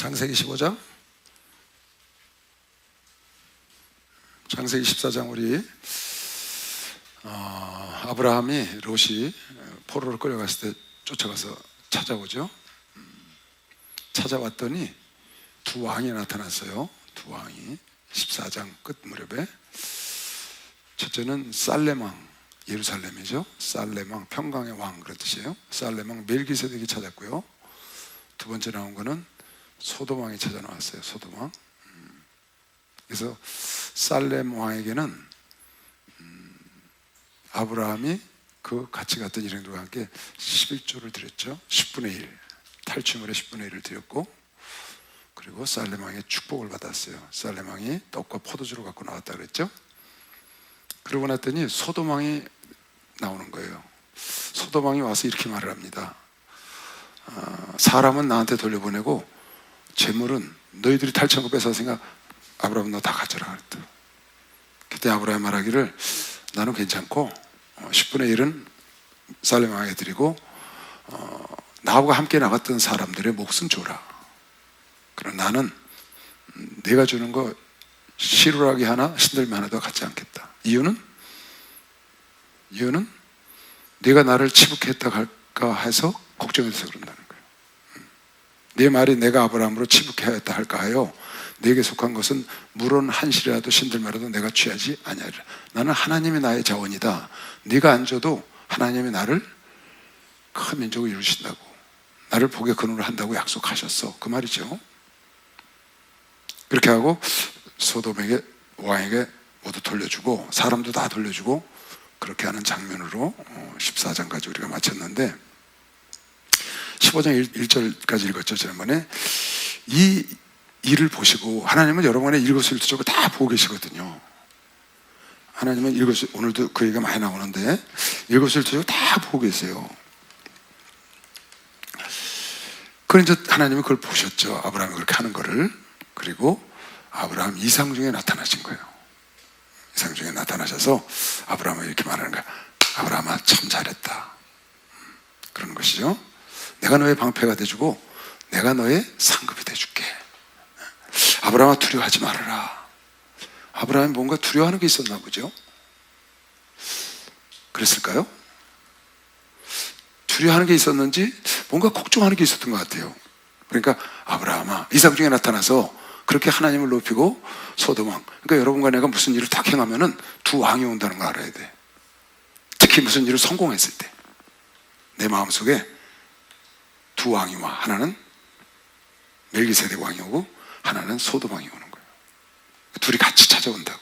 창세기 15장, 창세기 14장 우리 아브라함이 롯이 포로로 끌려갔을 때 쫓아가서 찾아오죠. 찾아왔더니 두 왕이 나타났어요. 두 왕이 14장 끝 무렵에 첫째는 살렘 왕, 예루살렘이죠. 살렘 왕, 평강의 왕 그런 뜻이에요. 살렘 왕 멜기세덱이 찾았고요. 두 번째 나온 거는 소돔 왕이 찾아 나왔어요. 소돔 왕. 그래서 살렘 왕에게는 아브라함이 그 같이 갔던 일행들과 함께 11조를 드렸죠. 10분의 1, 탈취물의 10분의 1을 드렸고, 그리고 살렘 왕의 축복을 받았어요. 살렘 왕이 떡과 포도주를 갖고 나왔다 그랬죠. 그러고 났더니 소돔 왕이 나오는 거예요. 소돔 왕이 와서 이렇게 말을 합니다. 사람은 나한테 돌려보내고 재물은 너희들이 탈취한 거 뺏어왔으니까 아브라함 너 다 가져라 그랬다. 그때 아브라함이 말하기를 나는 괜찮고 10분의 1은 살렘 왕에게 드리고 나하고 함께 나갔던 사람들의 몫은 줘라. 그러나 나는 내가 주는 거 시루라기 하나 신들미 하나도 갖지 않겠다. 이유는 네가 나를 치북했다 할까 해서 걱정해서 그런다는 거예요. 네 말이 내가 아브라함으로 치북하였다 할까 하여 네게 속한 것은 물론 한 실이라도 신들매라도 내가 취하지 아니하리라. 나는 하나님이 나의 자원이다. 네가 안 줘도 하나님이 나를 큰 민족을 이루신다고, 나를 복의 근원으로 한다고 약속하셨어. 그 말이죠. 그렇게 하고 소돔에게 왕에게 모두 돌려주고 사람도 다 돌려주고 그렇게 하는 장면으로 14장까지 우리가 마쳤는데, 15장 1절까지 읽었죠 지난번에. 이 일을 보시고 하나님은 여러분의 일거수일투족을 다 보고 계시거든요. 하나님은 오늘도 그 얘기가 많이 나오는데 일거수일투족을 다 보고 계세요. 그런데 하나님은 그걸 보셨죠. 아브라함이 그렇게 하는 거를. 그리고 아브라함 이상 중에 나타나신 거예요. 이상 중에 나타나셔서 아브라함은 이렇게 말하는 거야. 아브라함아 참 잘했다. 그러는 것이죠. 내가 너의 방패가 돼주고 내가 너의 상급이 돼줄게. 아브라함아 두려워하지 말아라. 아브라함이 뭔가 두려워하는 게 있었나 보죠. 그랬을까요? 두려워하는 게 있었는지 뭔가 걱정하는 게 있었던 것 같아요. 그러니까 아브라함아 이상 중에 나타나서 그렇게 하나님을 높이고 소돔 왕, 그러니까 여러분과 내가 무슨 일을 딱 행하면은 두 왕이 온다는 걸 알아야 돼. 특히 무슨 일을 성공했을 때 내 마음속에 두 왕이 와. 하나는 멜기세덱 왕이 오고 하나는 소돔 왕이 오는 거예요. 둘이 같이 찾아온다고.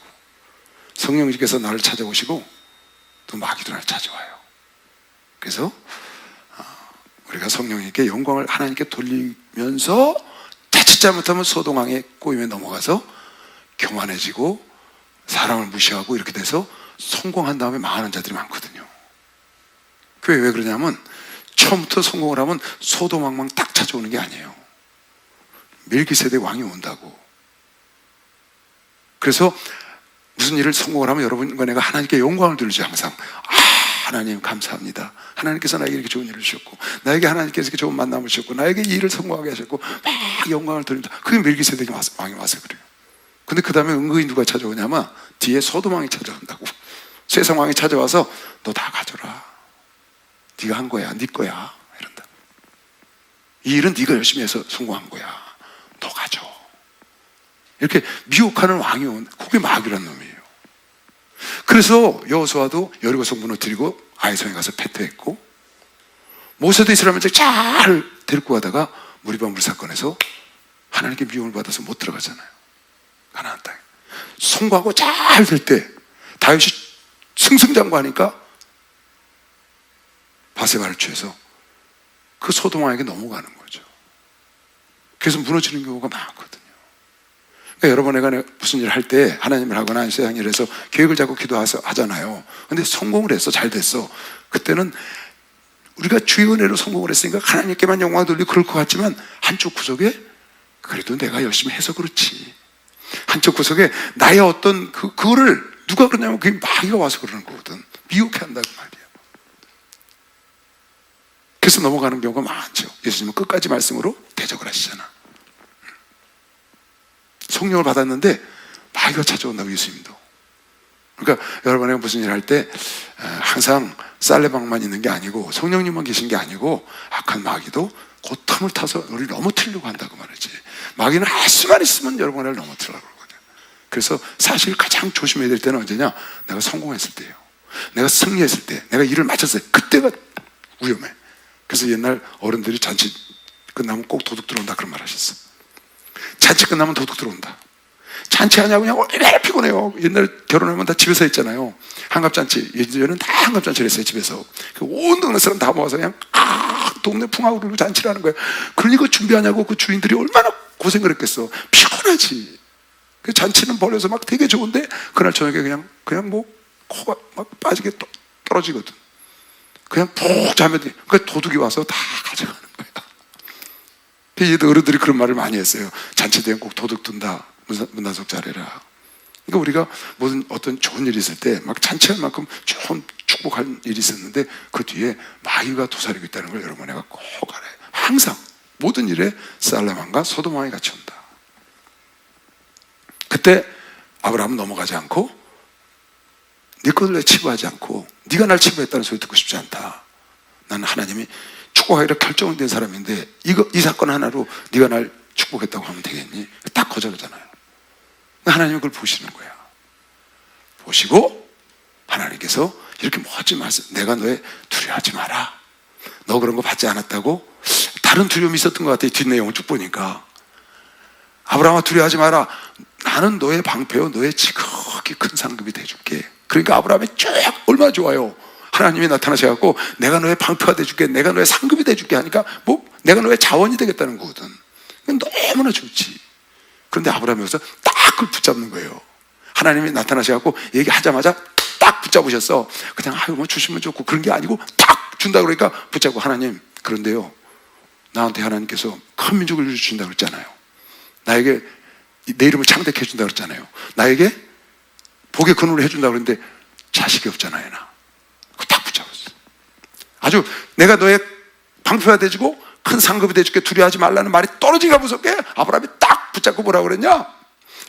성령님께서 나를 찾아오시고 또 마귀도 나를 찾아와요. 그래서 우리가 성령님께 영광을 하나님께 돌리면서 자칫 잘못하면 소돔 왕의 꼬임에 넘어가서 교만해지고 사람을 무시하고 이렇게 돼서 성공한 다음에 망하는 자들이 많거든요. 그게 왜 그러냐면 처음부터 성공을 하면 소돔 왕만 딱 찾아오는 게 아니에요. 멜기세덱 왕이 온다고. 그래서 무슨 일을 성공을 하면 여러분과 내가 하나님께 영광을 돌리죠. 항상 하나님 감사합니다. 하나님께서 나에게 이렇게 좋은 일을 주셨고 나에게 하나님께서 이렇게 좋은 만남을 주셨고 나에게 이 일을 성공하게 하셨고 막 영광을 돌립니다. 그게 멜기세덱 왕이 와서 그래요. 근데 그 다음에 은근히 누가 찾아오냐면 뒤에 소돔 왕이 찾아온다고. 세상 왕이 찾아와서 너 다 가져라. 네가 한 거야. 네 거야. 이런다. 이 일은 네가 열심히 해서 성공한 거야. 너 가져. 이렇게 미혹하는 왕이 온, 그게 마귀란 놈이에요. 그래서 여호수아도 여리고성 무너뜨리고 아이성에 가서 패퇴했고, 모세도 이스라엘을 잘 데리고 가다가 무리바 사건에서 하나님께 미움을 받아서 못 들어가잖아요. 가나안 땅에 성공하고 잘 될 때 다윗이 승승장구하니까 바세바를 취해서 그 소돔 왕에게 넘어가는 거죠. 그래서 무너지는 경우가 많거든요. 그러니까 여러분 내가 무슨 일을 할 때 하나님을 하거나 세상 일을 해서 계획을 잡고 기도하잖아요. 근데 성공을 했어. 잘 됐어. 그때는 우리가 주의 은혜로 성공을 했으니까 하나님께만 영광을 돌리고 그럴 것 같지만 한쪽 구석에 그래도 내가 열심히 해서 그렇지. 한쪽 구석에 나의 어떤 그거를 누가 그러냐면 그게 마귀가 와서 그러는 거거든. 미혹해 한다고 말이야. 그래서 넘어가는 경우가 많죠. 예수님은 끝까지 말씀으로 대적을 하시잖아. 성령을 받았는데 마귀가 찾아온다고, 예수님도. 그러니까 여러분이 무슨 일 할 때 항상 쌀레방만 있는 게 아니고 성령님만 계신 게 아니고 악한 마귀도 그 틈을 타서 우리를 넘어뜨리려고 한다고 말이지. 마귀는 할 수만 있으면 여러분을 넘어뜨리려고 그러거든. 그래서 사실 가장 조심해야 될 때는 언제냐? 내가 성공했을 때예요. 내가 승리했을 때, 내가 일을 마쳤을 때, 그때가 위험해. 그래서 옛날 어른들이 잔치 끝나면 꼭 도둑 들어온다 그런 말 하셨어. 잔치 끝나면 도둑 들어온다. 잔치하냐고 그냥 얼마나 피곤해요. 옛날에 결혼하면 다 집에서 했잖아요. 한갑잔치. 예전에는 다 한갑잔치를 했어요, 집에서. 온 동네 사람 다 모아서 그냥 동네 풍악으로 잔치를 하는 거예요. 그러니까 준비하냐고 그 주인들이 얼마나 고생을 했겠어. 피곤하지. 그 잔치는 벌려서 막 되게 좋은데 그날 저녁에 그냥 뭐 코가 막 빠지게 떨어지거든. 그냥 푹 자면 돼. 그 도둑이 와서 다 가져가는 거야. 그 어른들이 그런 말을 많이 했어요. 잔치 되면 꼭 도둑 둔다. 문단속 잘해라. 그러니까 우리가 모든 어떤 좋은 일이 있을 때 막 잔치할 만큼 좋은 축복할 일이 있었는데 그 뒤에 마귀가 도사리고 있다는 걸 여러분 내가 꼭 알아요. 항상 모든 일에 살레만과 소돔왕이 같이 온다. 그때 아브라함은 넘어가지 않고 네 것을 내 치부하지 않고 네가 날 치부했다는 소리 듣고 싶지 않다. 나는 하나님이 축복하기로 결정된 사람인데 이 사건 하나로 네가 날 축복했다고 하면 되겠니? 딱 거절하잖아요. 하나님은 그걸 보시는 거야. 보시고 하나님께서 이렇게 멋진 말씀, 내가 너의 두려워하지 마라. 너 그런 거 받지 않았다고? 다른 두려움이 있었던 것 같아요. 뒷내용을 쭉 보니까. 아브라함아 두려워하지 마라. 나는 너의 방패요 너의 지극히 큰 상급이 돼줄게. 그러니까 아브라함이 쭉 얼마나 좋아요. 하나님이 나타나셔갖고 내가 너의 방패가 돼줄게, 내가 너의 상급이 돼줄게 하니까 뭐 내가 너의 자원이 되겠다는 거거든. 너무나 좋지. 그런데 아브라함이 여기서 딱 그걸 붙잡는 거예요. 하나님이 나타나셔갖고 얘기하자마자 딱 붙잡으셨어. 그냥 아유 뭐 주시면 좋고 그런 게 아니고 딱 준다 그러니까 붙잡고, 하나님 그런데요 나한테 하나님께서 큰 민족을 주신다 그랬잖아요. 나에게 내 이름을 창대케 해준다 그랬잖아요. 나에게 복의 근원을 해준다 그랬는데 자식이 없잖아요. 나 그거 딱 붙잡았어. 아주 내가 너의 방패가 돼주고 큰 상급이 돼줄게, 두려워하지 말라는 말이 떨어지기가 무섭게 아브라함이 딱 붙잡고 뭐라 그랬냐?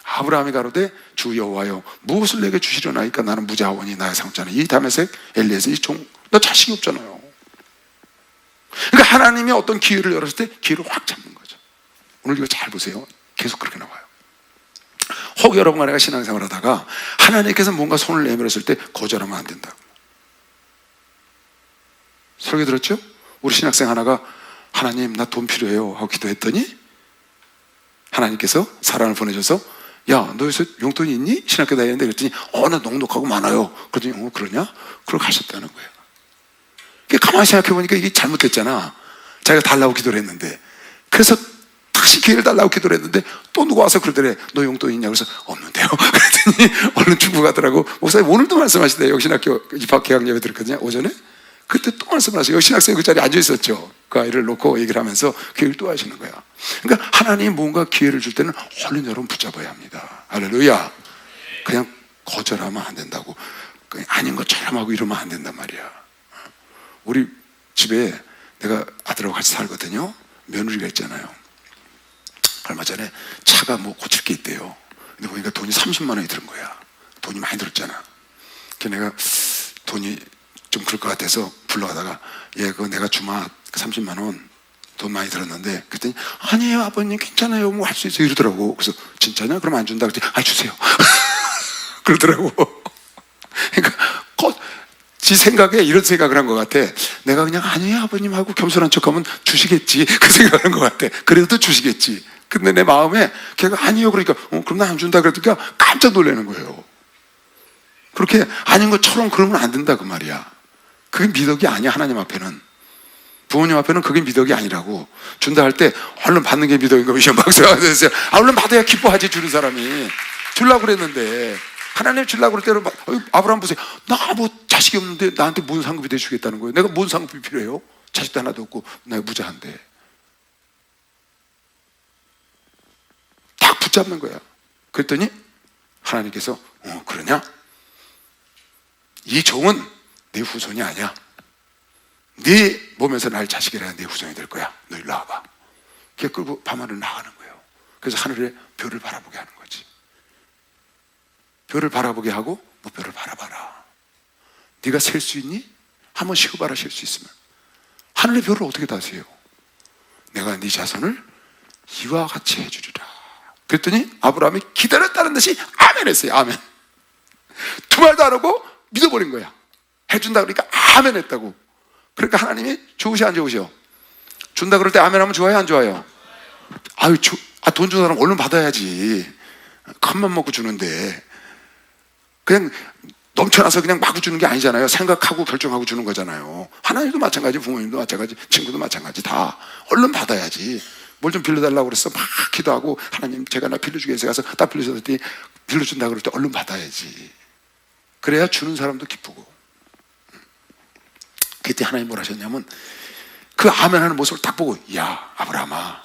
아브라함이 가로되 주 여호와여 무엇을 내게 주시려나이까 나는 무자원이 나의 상자는 이 다메섹 엘리에서 이 종, 너 자식이 없잖아요. 그러니까 하나님이 어떤 기회를 열었을 때 기회를 확 잡는 거죠. 오늘 이거 잘 보세요. 계속 그렇게 나와요. 혹 여러분과 내가 신앙생활 하다가 하나님께서 뭔가 손을 내밀었을 때 거절하면 안 된다. 설교 들었죠? 우리 신학생 하나가 하나님 나 돈 필요해요 하고 기도했더니 하나님께서 사람을 보내줘서 야 너 여기서 용돈이 있니? 신학교 다니는데 그랬더니 나 넉넉하고 많아요. 그랬더니 그러냐? 그러고 가셨다는 거예요. 가만히 생각해보니까 이게 잘못됐잖아. 자기가 달라고 기도를 했는데. 그래서 다시 기회를 달라고 기도를 했는데 또 누가 와서 그러더래. 너 용돈 있냐? 그래서 없는데요. 그랬더니 얼른 중국 가더라고. 목사님 오늘도 말씀하시대. 여기 신학교 입학 개학 예배 들었거든요. 오전에. 그때 또 말씀하시고 신학생이 그 자리에 앉아 있었죠. 그 아이를 놓고 얘기를 하면서 그 얘기를 또 하시는 거야. 그러니까 하나님이 뭔가 기회를 줄 때는 얼른 여러분 붙잡아야 합니다. 할렐루야. 그냥 거절하면 안 된다고. 그냥 아닌 것처럼 하고 이러면 안 된단 말이야. 우리 집에 내가 아들하고 같이 살거든요. 며느리가 있잖아요. 얼마 전에 차가 뭐 고칠 게 있대요. 근데 보니까 돈이 30만 원이 들은 거야. 돈이 많이 들었잖아. 그래서 내가 돈이 좀 그럴 것 같아서 불러가다가 그거 내가 주마 30만 원 돈 많이 들었는데 그랬더니 아니에요 아버님 괜찮아요 뭐 할 수 있어요 이러더라고. 그래서 진짜냐? 그럼 안 준다 그랬더니 주세요 그러더라고. 그러니까 지 생각에 이런 생각을 한 것 같아. 내가 그냥 아니에요 아버님 하고 겸손한 척하면 주시겠지 그 생각을 한 것 같아. 그래도 주시겠지. 근데 내 마음에 걔가 아니에요 그러니까 그럼 나 안 준다 그러니까 깜짝 놀라는 거예요. 그렇게 아닌 것처럼 그러면 안 된다 그 말이야. 그게 미덕이 아니야. 하나님 앞에는, 부모님 앞에는 그게 미덕이 아니라고. 준다 할 때 얼른 받는 게 미덕인 거 시험 박사가 됐어요. 얼른 받아야 기뻐하지. 주는 사람이 주려고 그랬는데 하나님 주려고 그럴 때는 아브라함 보세요. 나 뭐 자식이 없는데 나한테 뭔 상급이 돼주겠다는 거예요. 내가 뭔 상급이 필요해요? 자식도 하나도 없고 내가 무자한데. 딱 붙잡는 거야. 그랬더니 하나님께서 그러냐? 이 종은 네 후손이 아니야. 네 몸에서 날 자식이라 네 후손이 될 거야. 너 일로 와봐. 걔 끌고 밤하늘 나가는 거예요. 그래서 하늘에 별을 바라보게 하는 거죠. 별을 바라보게 하고 무별을 바라봐라. 네가 셀 수 있니? 한번 쉬어봐라. 셀 수 있으면. 하늘의 별을 어떻게 다 세요? 내가 네 자손을 이와 같이 해주리라. 그랬더니 아브라함이 기다렸다는 듯이 아멘 했어요. 아멘. 두 말도 안 하고 믿어버린 거야. 해준다 그러니까 아멘 했다고. 그러니까 하나님이 좋으시 안 좋으셔? 준다 그럴 때 아멘 하면 좋아요 안 좋아요? 아유, 돈 주는 사람 얼른 받아야지. 큰맘 먹고 주는데 그냥 넘쳐나서 그냥 마구 주는 게 아니잖아요. 생각하고 결정하고 주는 거잖아요. 하나님도 마찬가지, 부모님도 마찬가지, 친구도 마찬가지. 다 얼른 받아야지. 뭘 좀 빌려달라고 그랬어 막 기도하고 하나님 제가 나 빌려주겠어요 가서 딱 빌려줬더니 빌려준다 그럴 때 얼른 받아야지. 그래야 주는 사람도 기쁘고. 그때 하나님 뭘 하셨냐면 그 아멘하는 모습을 딱 보고, 야 아브라함아,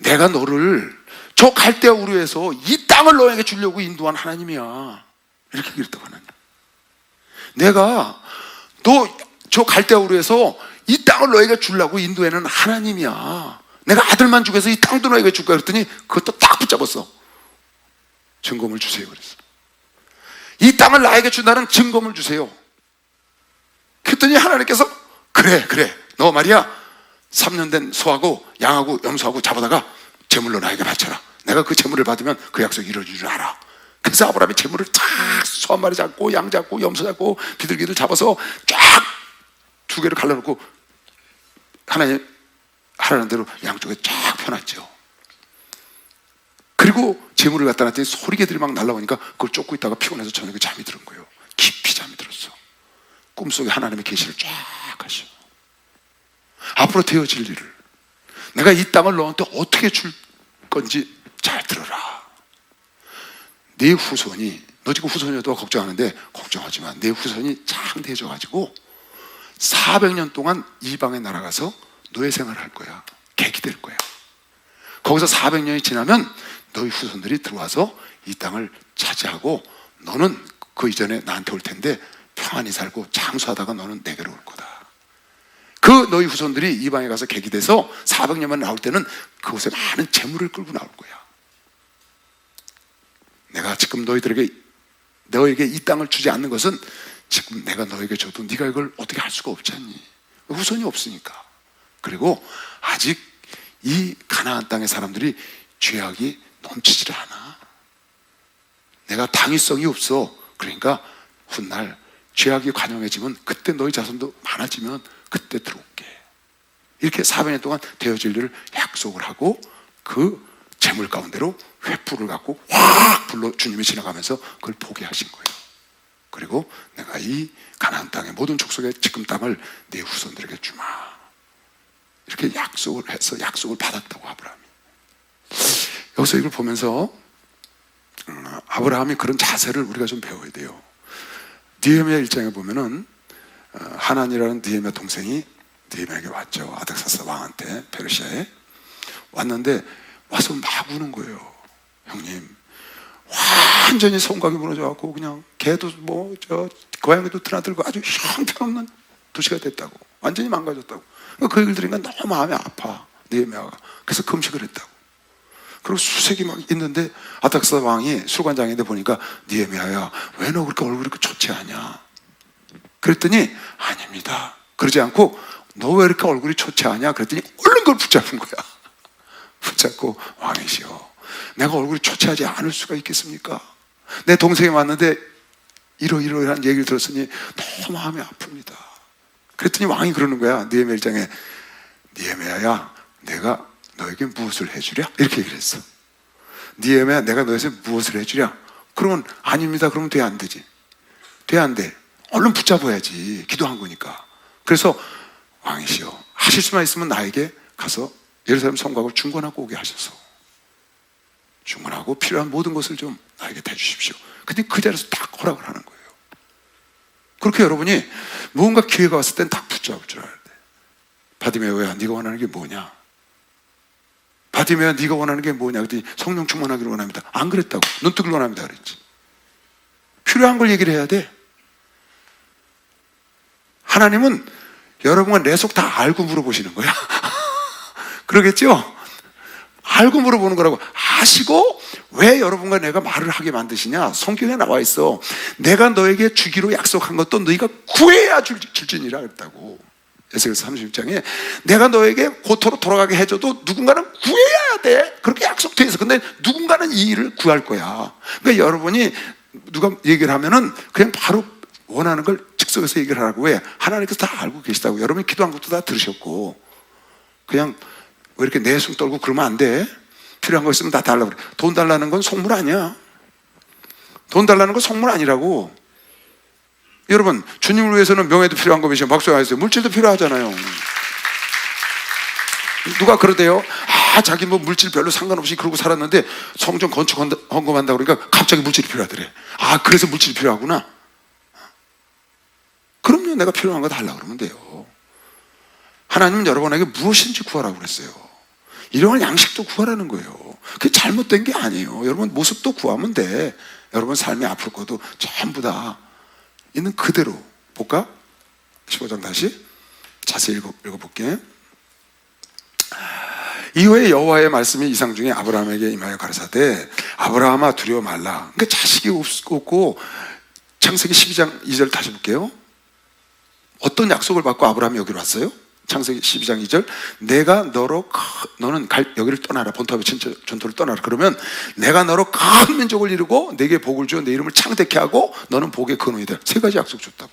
내가 너를 저 갈대아 우르에서 이 땅을 너에게 주려고 인도한 하나님이야. 이렇게 그랬다고. 하나님, 내가 너 저 갈대아 우르에서 이 땅을 너에게 주려고 인도해는 하나님이야. 내가 아들만 주고 해서 이 땅도 너에게 줄까 그랬더니 그것도 딱 붙잡았어. 증거물 주세요 그랬어. 이 땅을 나에게 준다는 증거물 주세요. 그랬더니 하나님께서 그래 너 말이야 3년 된 소하고 양하고 염소하고 잡아다가 제물로 나에게 바쳐라. 내가 그 제물을 받으면 그 약속이 이루어질 줄 알아. 그래서 아브라함이 제물을 탁 소 한 마리 잡고 양 잡고 염소 잡고 비둘기를 잡아서 쫙 두 개를 갈라놓고 하나님 하라는 대로 양쪽에 쫙 펴놨죠. 그리고 제물을 갖다 놨더니 소리개들이 막 날라오니까 그걸 쫓고 있다가 피곤해서 저녁에 잠이 들은 거예요. 깊이 잠이 들었어. 꿈속에 하나님의 계시를 쫙 하셔. 앞으로 되어질 일을 내가 이 땅을 너한테 어떻게 줄 건지 잘 들어라. 네 후손이, 너 지금 후손이어도 걱정하는데 걱정하지 마. 네 후손이 장대해져가지고 400년 동안 이방에 날아가서 노예 생활을 할 거야. 객이 될 거야. 거기서 400년이 지나면 너희 후손들이 들어와서 이 땅을 차지하고 너는 그 이전에 나한테 올 텐데 평안히 살고 장수하다가 너는 내게로 올 거다. 그 너희 후손들이 이방에 가서 객이 돼서 400년만 나올 때는 그곳에 많은 재물을 끌고 나올 거야. 내가 지금 너에게 이 땅을 주지 않는 것은 지금 내가 너에게 줘도 네가 이걸 어떻게 할 수가 없지 않니? 후손이 없으니까. 그리고 아직 이 가나안 땅의 사람들이 죄악이 넘치질 않아. 내가 당위성이 없어. 그러니까 훗날 죄악이 관영해지면 그때 너희 자손도 많아지면 그때 들어올게. 이렇게 400년 동안 되어질 일을 약속을 하고 그 재물 가운데로 횃불을 갖고 확 불러 주님이 지나가면서 그걸 보게 하신 거예요. 그리고 내가 이 가나안 땅의 모든 족속의 지금 땅을 네 후손들에게 주마. 이렇게 약속을 해서 약속을 받았다고 아브라함이. 여기서 이걸 보면서 아브라함이 그런 자세를 우리가 좀 배워야 돼요. 느헤미야 1장에 보면은 하난이라는 느헤미야 동생이 느헤미야에게 왔죠. 아닥사스 왕한테 페르시아에 왔는데 와서 막 우는 거예요. 형님, 완전히 성곽이 무너져갖고 그냥 개도 고양이도 드나들고 아주 형편없는 도시가 됐다고. 완전히 망가졌다고. 그 얘기를 들으니까 너무 마음이 아파 느헤미야가. 그래서 금식을 했다고. 그리고 수색이 막 있는데 아닥사스 왕이 술관장인데 보니까 느헤미야야, 왜 너 그렇게 얼굴이 그렇게 좋지 않냐? 그랬더니 아닙니다. 그러지 않고 너 왜 이렇게 얼굴이 좋지 않냐? 그랬더니 얼른 그걸 붙잡은 거야. 붙잡고 왕이시여, 내가 얼굴이 좋지 않을 수가 있겠습니까? 내 동생이 왔는데 이러이러한 얘기를 들었으니 너무 마음이 아픕니다. 그랬더니 왕이 그러는 거야. 느헤미야 1장에 느헤미야야, 내가 너에게 무엇을 해주랴? 이렇게 얘기를 했어. 느헤미야, 내가 너에게 무엇을 해주랴? 그러면 아닙니다. 그러면 돼 안 되지? 돼 안 돼? 얼른 붙잡아야지. 기도한 거니까. 그래서 왕이시여, 하실 수만 있으면 나에게 가서 예루살렘 성곽을 중건하고 오게 하셔서 중건하고 필요한 모든 것을 좀 나에게 대주십시오. 근데 그 자리에서 딱 허락을 하는 거예요. 그렇게 여러분이 무언가 기회가 왔을 땐 딱 붙잡을 줄 알아야 돼. 바디메오야, 네가 원하는 게 뭐냐? 바디메오야, 네가 원하는 게 뭐냐? 그랬더니 성령 충만하기를 원합니다. 안 그랬다고. 눈뜨기를 원합니다 그랬지. 필요한 걸 얘기를 해야 돼. 하나님은 여러분과 내 속 다 알고 물어보시는 거야. 그러겠죠? 알고 물어보는 거라고. 아시고 왜 여러분과 내가 말을 하게 만드시냐? 성경에 나와 있어. 내가 너에게 주기로 약속한 것도 너희가 구해야 줄지니라 그랬다고. 에스겔서 36장에 내가 너에게 고토로 돌아가게 해줘도 누군가는 구해야 돼. 그렇게 약속돼 있어. 근데 누군가는 이 일을 구할 거야. 그러니까 여러분이 누가 얘기를 하면은 그냥 바로 원하는 걸 즉석에서 얘기를 하라고 해. 하나님께서 다 알고 계시다고. 여러분이 기도한 것도 다 들으셨고, 그냥 왜 이렇게 내숭 떨고 그러면 안 돼. 필요한 거 있으면 다 달라고 그래. 돈 달라는 건 속물 아니야. 돈 달라는 건 속물 아니라고. 여러분, 주님을 위해서는 명예도 필요한 거 미션 박수 하세요. 물질도 필요하잖아요. 누가 그러대요? 자기 뭐 물질 별로 상관없이 그러고 살았는데 성전 건축 헌금한다 그러니까 갑자기 물질이 필요하더래. 그래서 물질이 필요하구나. 그럼요, 내가 필요한 거 달라고 그러면 돼요. 하나님은 여러분에게 무엇인지 구하라고 그랬어요. 일용할 양식도 구하라는 거예요. 그게 잘못된 게 아니에요. 여러분 모습도 구하면 돼. 여러분 삶의 아플 것도 전부 다 있는 그대로 볼까? 15장 다시 자세히 읽어볼게. 이후에 여호와의 말씀이 이상 중에 아브라함에게 임하여 가라사대 아브라함아 두려워 말라. 그러니까 자식이 없고. 창세기 12장 2절 다시 볼게요. 어떤 약속을 받고 아브라함이 여기로 왔어요? 창세기 12장 2절 내가 너는 여기를 떠나라. 본토와 전토를 떠나라. 그러면 내가 너로 큰 민족을 이루고 내게 복을 주어 내 이름을 창대케 하고 너는 복의 근원이 될. 세 가지 약속 줬다고.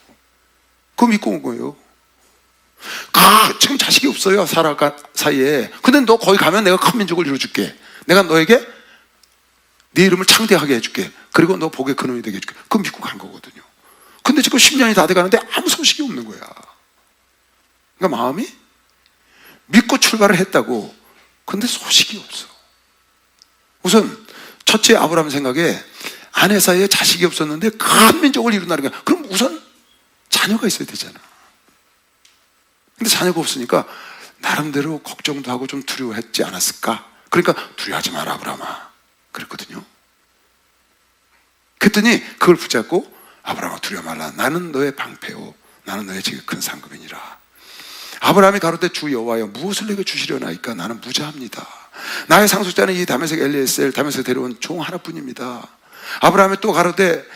그거 믿고 온 거예요. 지금 자식이 없어요. 사라가 사이에. 근데 너 거기 가면 내가 큰 민족을 이루어줄게. 내가 너에게 네 이름을 창대하게 해줄게. 그리고 너 복의 근원이 되게 해줄게. 그거 믿고 간 거거든요. 근데 지금 10년이 다 돼가는데 아무 소식이 없는 거야. 그러니까 마음이 믿고 출발을 했다고. 근데 소식이 없어. 우선 첫째 아브라함 생각에 아내 사이에 자식이 없었는데 큰 민족을 이룬다는 거야. 그럼 우선 자녀가 있어야 되잖아. 근데 자녀가 없으니까 나름대로 걱정도 하고 좀 두려워했지 않았을까? 그러니까 두려워하지 마라 아브라함아 그랬거든요. 그랬더니 그걸 붙잡고 아브라함아 두려워 말라. 나는 너의 방패요 나는 너의 제일 큰 상급이니라. 아브라함이 가로되 주 여호와여 무엇을 내게 주시려나이까? 나는 무자합니다. 나의 상속자는 이 다메섹 엘리에셀 다메섹에서 데려온 종 하나뿐입니다. 아브라함이 또 가로되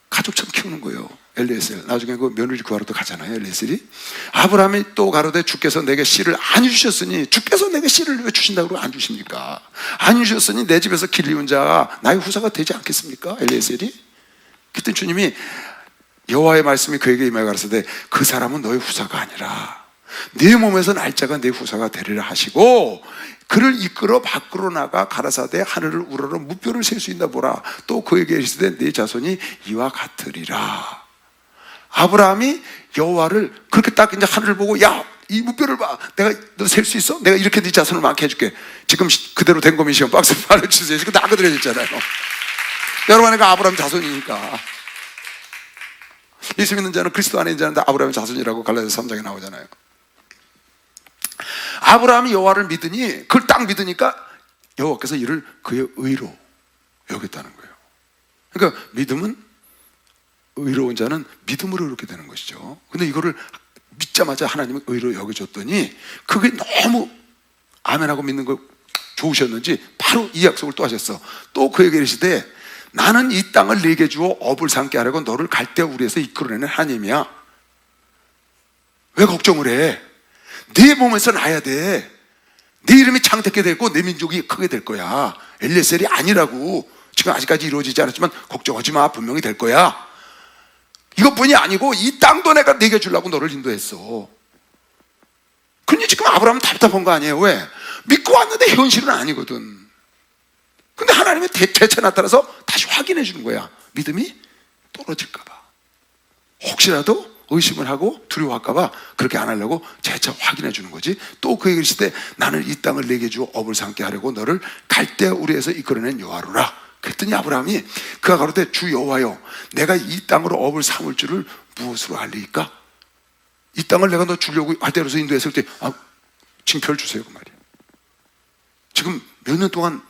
가족처럼 키우는 거예요. 엘리에셀 나중에 그 며느리 구하러 또 가잖아요. 엘리에셀이. 아브라함이 또 가로되 주께서 내게 씨를 안 주셨으니 주께서 내게 씨를 왜 주신다고 안 주십니까? 안 주셨으니 내 집에서 길리운 자가 나의 후사가 되지 않겠습니까? 엘리에셀이. 그때 주님이 여호와의 말씀이 그에게 임하여 가라사대 그 사람은 너의 후사가 아니라 네 몸에서 날 자가 네 후사가 되리라 하시고 그를 이끌어 밖으로 나가 가라사대 하늘을 우러러 무뼈를 셀 수 있나 보라. 또 그에게 이르시되 네 자손이 이와 같으리라. 아브라함이 여호와를 그렇게 딱 이제 하늘을 보고 야 이 무뼈를 봐. 내가 너 셀 수 있어? 내가 이렇게 네 자손을 많게 해줄게. 지금 그대로 된 거면 시험 박스 말해주세요. 지금 다 그대로 했잖아요. 여러분 내가 아브라함 자손이니까. 예수 믿는 자는 그리스도 안에 있는 자는 다 아브라함의 자손이라고 갈라디아서 3장에 나오잖아요. 아브라함이 여호와를 믿으니 그걸 딱 믿으니까 여호와께서 이를 그의 의로 여겼다는 거예요. 그러니까 믿음은 의로운 자는 믿음으로 이렇게 되는 것이죠. 근데 이거를 믿자마자 하나님은 의로 여겨줬더니 그게 너무 아멘하고 믿는 거 좋으셨는지 바로 이 약속을 또 하셨어. 또 그에게 이르시되 나는 이 땅을 네게 주어 업을 삼게 하려고 너를 갈대아 우리에서 이끌어내는 하나님이야. 왜 걱정을 해? 네 몸에서 나야 돼. 네 이름이 창대케 되고 내 민족이 크게 될 거야. 엘리에셀이 아니라고. 지금 아직까지 이루어지지 않았지만 걱정하지 마. 분명히 될 거야. 이것뿐이 아니고 이 땅도 내가 네게 주려고 너를 인도했어. 근데 지금 아브라함은 답답한 거 아니에요. 왜? 믿고 왔는데 현실은 아니거든. 근데 하나님이 대체 나타나서 다시 확인해 주는 거야. 믿음이 떨어질까 봐. 혹시라도 의심을 하고 두려워할까 봐 그렇게 안 하려고 재차 확인해 주는 거지. 또 그에게 이르시되 나는 이 땅을 내게 주어 업을 삼게 하려고 너를 갈대아 우리에서 이끌어낸 여호와로라. 그랬더니 아브라함이 그가 가로되 주 여호와여 내가 이 땅으로 업을 삼을 줄을 무엇으로 알리까? 이 땅을 내가 너 주려고 갈대아로서 인도했을 때 징표를 주세요 그 말이야. 지금 몇 년 동안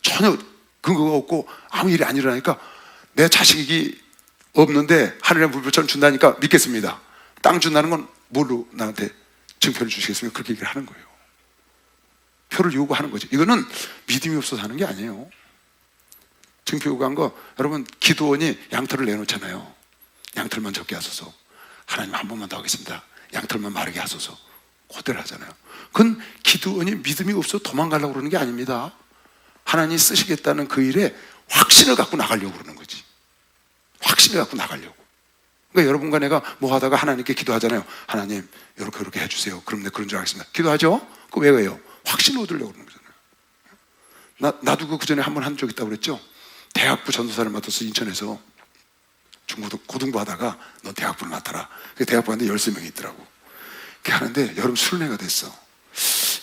전혀 근거가 없고 아무 일이 안 일어나니까 내 자식이 없는데 하늘의 물불처럼 준다니까 믿겠습니다. 땅 준다는 건 뭘로 나한테 증표를 주시겠습니까? 그렇게 얘기를 하는 거예요. 표를 요구하는 거죠. 이거는 믿음이 없어서 하는 게 아니에요. 증표 요구한 거, 여러분, 기도원이 양털을 내놓잖아요. 양털만 적게 하소서. 하나님 한 번만 더 하겠습니다. 양털만 마르게 하소서. 그대로 하잖아요. 그건 기도원이 믿음이 없어서 도망가려고 그러는 게 아닙니다. 하나님이 쓰시겠다는 그 일에 확신을 갖고 나가려고 그러는 거지. 확신을 갖고 나가려고. 그러니까 여러분과 내가 뭐 하다가 하나님께 기도하잖아요. 하나님, 이렇게 해주세요. 그럼 내가 그런 줄 알겠습니다. 기도하죠? 그거 왜 해요? 확신을 얻으려고 그러는 거잖아요. 나도 그 전에 한 번 한 적 있다고 그랬죠? 대학부 전도사를 맡아서 인천에서 고등부 하다가 넌 대학부를 맡아라. 대학부 하는데 13명이 있더라고. 그렇게 하는데 여름 수련회가 됐어.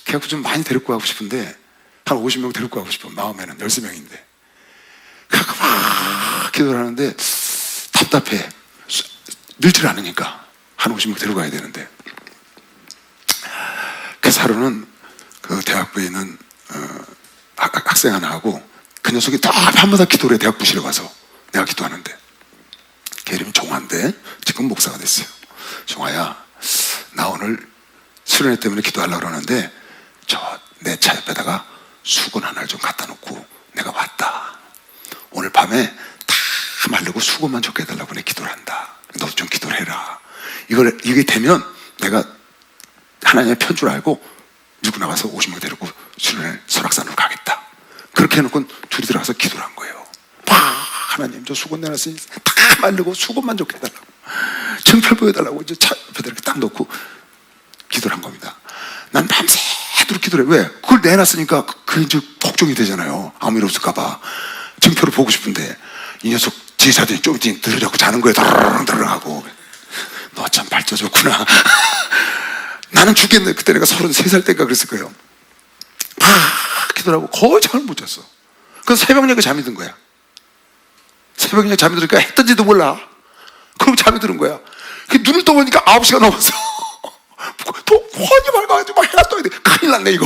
대학부 좀 많이 데리고 가고 싶은데 한 50명 데리고 가고 싶어. 마음에는 13명인데. 그래서 막 기도를 하는데 답답해. 늘질 않으니까 한 50명 데리고 가야 되는데. 그래서 하루는 그 대학부에 있는 학생 하나하고 그 녀석이 다 밤마다 기도를 해. 대학부실에 와서 내가 기도하는데 걔 이름이 종화인데 지금 목사가 됐어요. 종화야, 나 오늘 수련회 때문에 기도하려고 그러는데 저 내 차 옆에다가 수건 하나를 좀 갖다 놓고 내가 왔다. 오늘 밤에 다 마르고 수건만 적게 해달라고 내 기도를 한다. 너도 좀 기도를 해라. 이게 되면 내가 하나님의 편 줄 알고 밀고 나가서 50명 데리고 수련회 설악산으로 가겠다. 그렇게 해놓고 둘이 들어가서 기도를 한 거예요. 하나님, 저 수건 내놨으니 다 마르고 수건만 적게 해달라고, 증표를 보여달라고 이제 차 옆에다 이렇게 딱 놓고 기도를 한 겁니다. 난 밤새도록 기도를 해. 왜? 그걸 내놨으니까 그게 이제 걱정이 되잖아요. 아무 일 없을까봐. 증표를 보고 싶은데 이 녀석 제사들이 좀 이따 들으려고 자는 거예요. 드르르르 하고. 너 참 발전졌구나. 나는 죽겠네. 그때 내가 33살 때인가 그랬을 거예요. 기도를 하고 거의 잠을 못 잤어. 그래서 새벽녘에 잠이 든 거야. 새벽녘에 잠이 들으니까 해 뜬지도 몰라. 그럼 잠이 드는 거야. 눈을 떠보니까 9시가 넘었어. 더 훤히 밝아가지고 막 해가 떠야 돼. 큰일 났네 이거.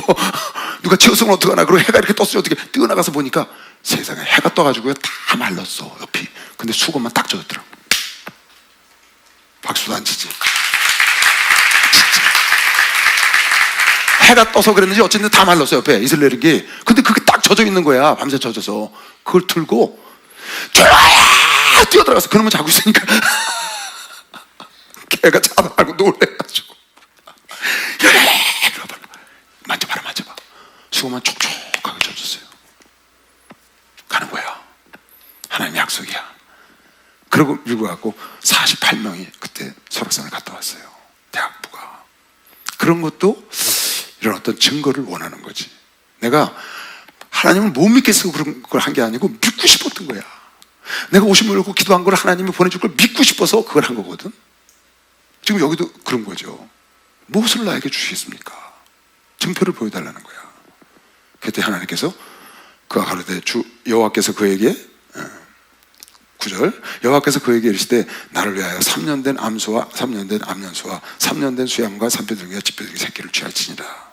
누가 치웠으면 어떡하나. 그리고 해가 이렇게 떴으면 어떻게. 뛰어나가서 보니까 세상에 해가 떠가지고 다 말랐어 옆이. 근데 수건만 딱 젖었더라고. 박수도 안 치지. 해가 떠서 그랬는지 어쨌든 다 말랐어 옆에 이슬레르기. 근데 그게 딱 젖어 있는 거야. 밤새 젖어서. 그걸 들고 조용히 뛰어들어가서 그놈은 자고 있으니까 걔가 자다 말고 놀래가지고 만져봐라. 수건만 촉촉하게 젖었어요. 가는 거야. 하나님 약속이야. 그러고 밀고 가고 48명이 그때 설악산을 갔다 왔어요. 대학부가. 그런 것도 이런 어떤 증거를 원하는 거지. 내가 하나님을 못 믿겠어 그런 걸 한 게 아니고 믿고 싶었던 거야. 내가 50을 놓고 기도한 걸 하나님이 보내줄 걸 믿고 싶어서 그걸 한 거거든. 지금 여기도 그런 거죠. 무엇을 나에게 주시겠습니까? 증표를 보여달라는 거야. 그때 하나님께서 그가 가로되 주 여호와께서 그에게 9절 여호와께서 그에게 이르시되 나를 위하여 3년 된 암소와 3년 된 암년소와 3년 된 수양과 산표들과 집표들의 새끼를 취할지니라.